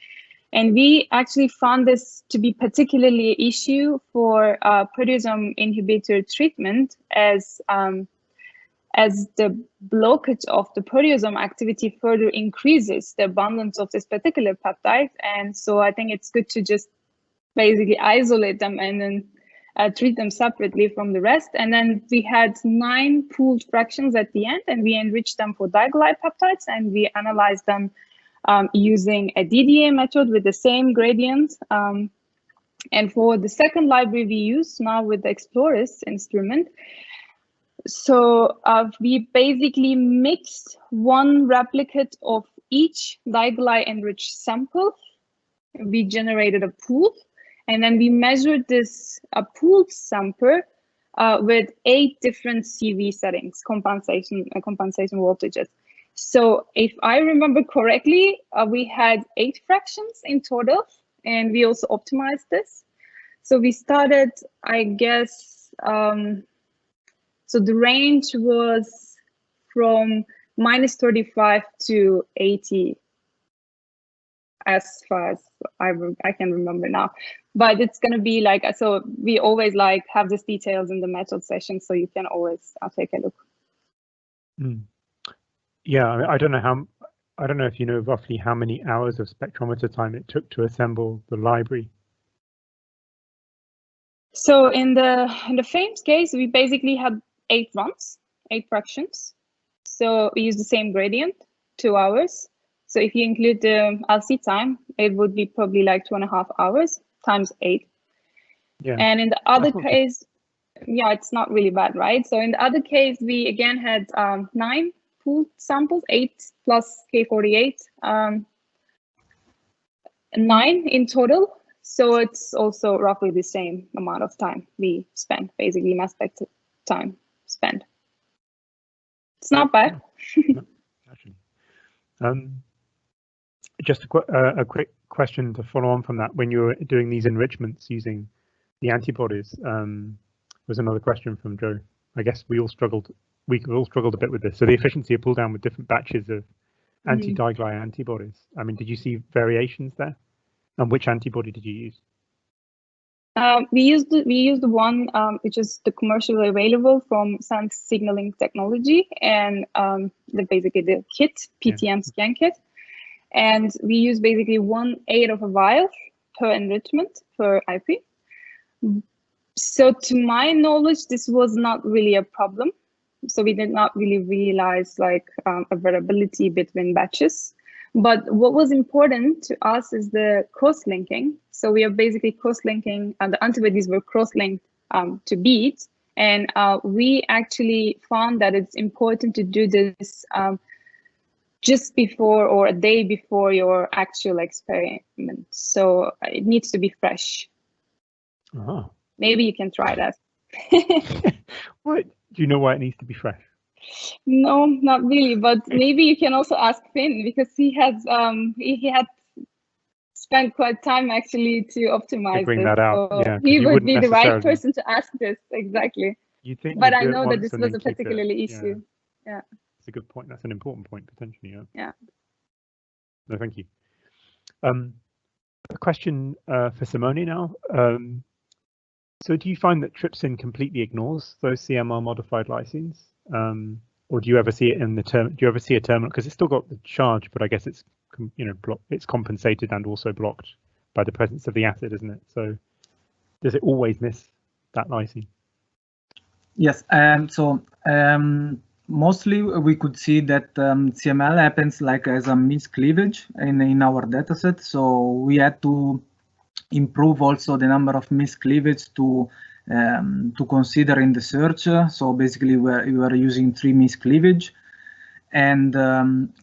And we actually found this to be particularly an issue for proteasome inhibitor treatment, as the blockage of the proteasome activity further increases the abundance of this particular peptide. And so I think it's good to just basically isolate them and then treat them separately from the rest. And then we had 9 pooled fractions at the end, and we enriched them for Anti-Gly peptides, and we analyzed them using a DDA method with the same gradient. And for the second library we use now with the Explorers instrument, so we basically mixed 1 replicate of each Anti-Gly enriched sample. We generated a pool, and then we measured this pooled sample with 8 different CV settings, compensation voltages. So if I remember correctly, we had 8 fractions in total, and we also optimized this. So we started, I guess, so the range was from -35 to 80, as far as I can remember now. But it's going to be like, so we always like have these details in the method session, so you can always take a look. Yeah, I don't know if you know roughly how many hours of spectrometer time it took to assemble the library. So in the FAMES case, we basically had 8 runs, 8 fractions. So we use the same gradient, 2 hours. So if you include the LC time, it would be probably like 2.5 hours times 8. Yeah. And in the other case, yeah, it's not really bad, right? So in the other case, we again had 9 pooled samples, 8 plus K48, 9 in total. So it's also roughly the same amount of time we spent, basically mass spec time spent. It's not bad. No, actually. Just a quick question to follow on from that. When you were doing these enrichments using the antibodies, was another question from Joe. I guess we all struggled a bit with this. So the efficiency of pull down with different batches of anti-Gly antibodies. I mean, did you see variations there? And which antibody did you use? We used one which is the commercially available from Sanzo signaling technology, and basically the kit, PTM scan kit. And we use basically 1/8 of a vial per enrichment per IP. So to my knowledge, this was not really a problem. So we did not really realize like a variability between batches. But what was important to us is the cross-linking. So we are basically cross-linking, and the antibodies were cross-linked to beads. And we actually found that it's important to do this just before or a day before your actual experiment. So it needs to be fresh. Maybe you can try that. What? Do you know why it needs to be fresh? No, not really, but maybe you can also ask Finn, because he had spent quite time actually to optimize to bring this. that out. So yeah, he would be the right person to ask this, exactly. You think, but I know that this was a particular issue. Yeah. It's a good point. That's an important point potentially. Yeah. No, thank you. A question for Simone now. So do you find that trypsin completely ignores those CMR modified lysines? Or do you ever see it in the term? Do you ever see a terminal? Because it's still got the charge, but I guess it's it's compensated and also blocked by the presence of the acid, isn't it? So does it always miss that lysine? Yes. Mostly we could see that CML happens like as a miscleavage in our dataset. So we had to improve also the number of miscleavage to consider in the search. So basically we were using 3 miscleavage, and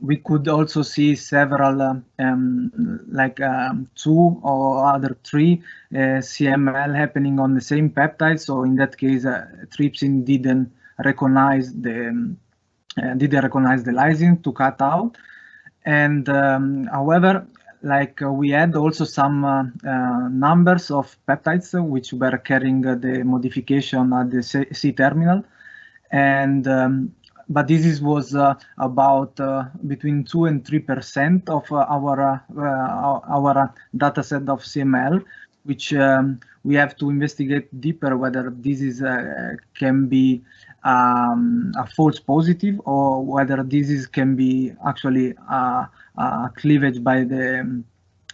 we could also see several 2 or other 3 CML happening on the same peptide. So in that case, trypsin didn't recognize the lysine to cut out. And however, we had also some numbers of peptides which were carrying the modification at the C terminal, and but this was about between 2 and 3% of our dataset of CML, which we have to investigate deeper whether this is can be a false positive, or whether this can be actually cleavage by the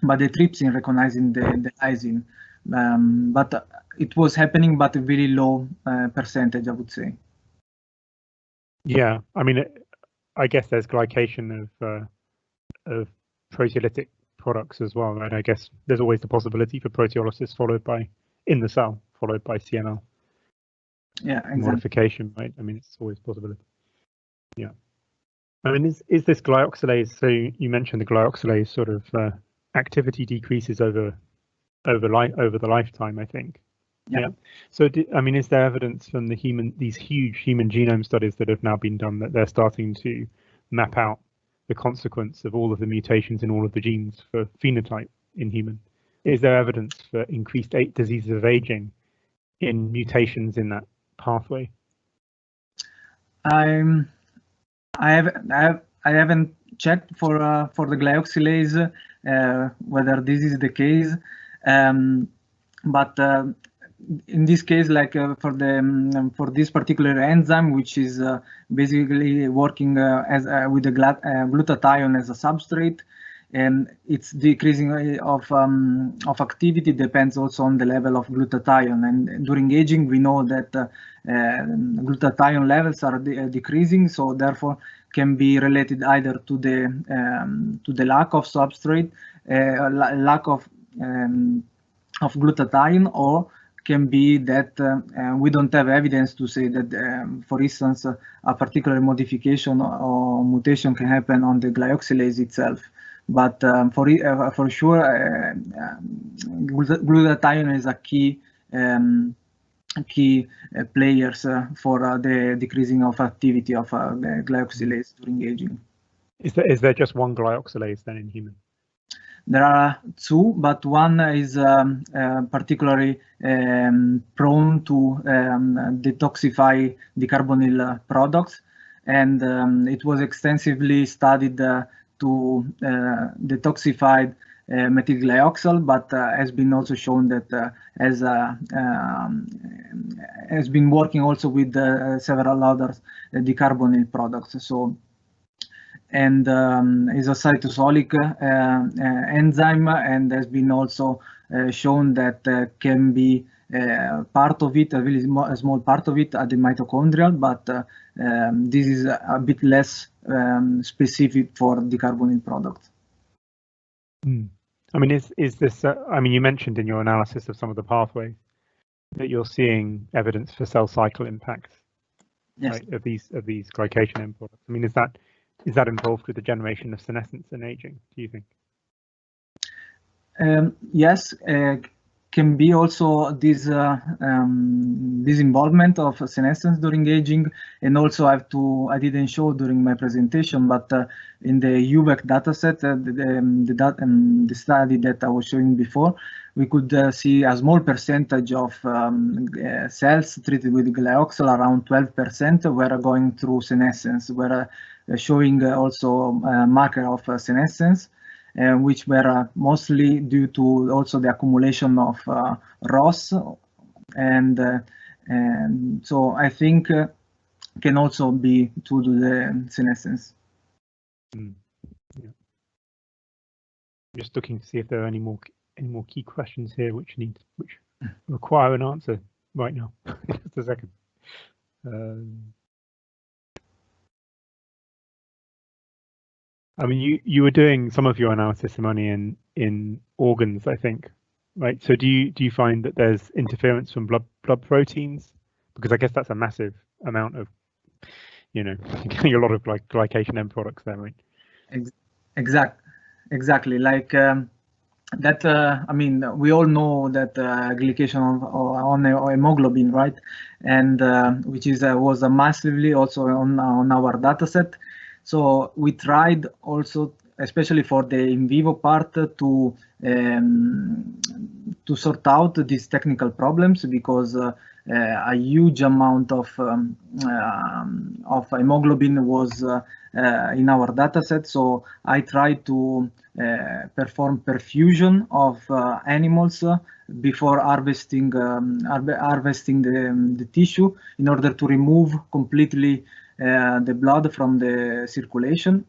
trypsin recognizing the lysine. But it was happening, but a very low percentage, I would say. Yeah, I mean, I guess there's glycation of proteolytic products as well, right? I guess there's always the possibility for proteolysis followed by in the cell, followed by CML. Yeah, exactly. Modification, right? I mean, it's always a possibility. Yeah. I mean, is this glyoxylase? So you mentioned the glyoxylase sort of activity decreases over the lifetime, I think. Yeah. So, I mean, is there evidence from these huge human genome studies that have now been done that they're starting to map out the consequence of all of the mutations in all of the genes for phenotype in human? Is there evidence for increased diseases of aging in mutations in that pathway? I haven't checked for the glyoxylase whether this is the case, but in this case, for this particular enzyme, which is basically working with the glutathione as a substrate, and its decreasing of activity depends also on the level of glutathione. And during aging, we know that glutathione levels are decreasing, so therefore can be related either to the lack of substrate, lack of glutathione, or can be that we don't have evidence to say that, for instance, a particular modification or mutation can happen on the glyoxylase itself. But for sure, glutathione is a key key players for the decreasing of activity of the glyoxylase during aging. Is there just one glyoxylase then in human? There are two, but one is particularly prone to detoxify the carbonyl products, and it was extensively studied to detoxify methyl glyoxal, but has been also shown that has been working also with several other decarbonyl products. So, and is a cytosolic enzyme, and has been also shown that can be part of it, a really small part of it at the mitochondrial, but this is a bit less specific for decarbonyl products. I mean, is this? I mean, you mentioned in your analysis of some of the pathways that you're seeing evidence for cell cycle impacts, yes, right, of these glycation end products. I mean, is that involved with the generation of senescence and aging, do you think? Yes, can be also this involvement of senescence during aging, and also I didn't show during my presentation, but in the UVEC dataset, the study that I was showing before, we could see a small percentage of cells treated with glyoxal, around 12%, were going through senescence, were showing also a marker of senescence, which were mostly due to also the accumulation of ROS, and so I think can also be due to the senescence. Yeah. Just looking to see if there are any more key questions here which require an answer right now. Just a second. I mean, you were doing some of your analysis, Simone, in organs, I think, right? So do you find that there's interference from blood proteins? Because I guess that's a massive amount of, getting a lot of glycation end products there, right? Exactly. Like that. I mean, we all know that glycation on hemoglobin, right? And which was massively also on our dataset. So we tried also, especially for the in vivo part, to sort out these technical problems, because a huge amount of hemoglobin was in our dataset. So I tried to perform perfusion of animals before harvesting the tissue, in order to remove completely the blood from the circulation,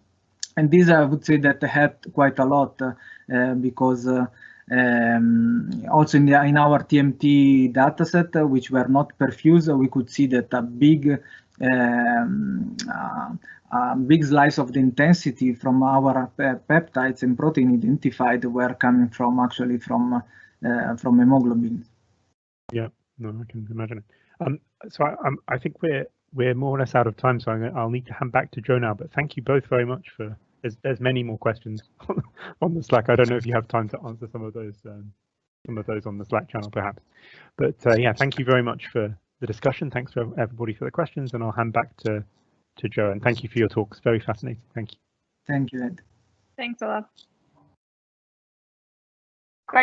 and this I would say that helped quite a lot, because also in our TMT dataset, which were not perfused, we could see that a big slice of the intensity from our peptides and protein identified were coming from actually from hemoglobin. Yeah, no, I can imagine it. So I think we're more or less out of time, so I'll need to hand back to Joe now. But thank you both very much for. There's many more questions on the Slack. I don't know if you have time to answer some of those on the Slack channel, perhaps. But yeah, thank you very much for the discussion. Thanks for everybody for the questions, and I'll hand back to Joe. And thank you for your talks. Very fascinating. Thank you. Thank you, Ed. Thanks a lot.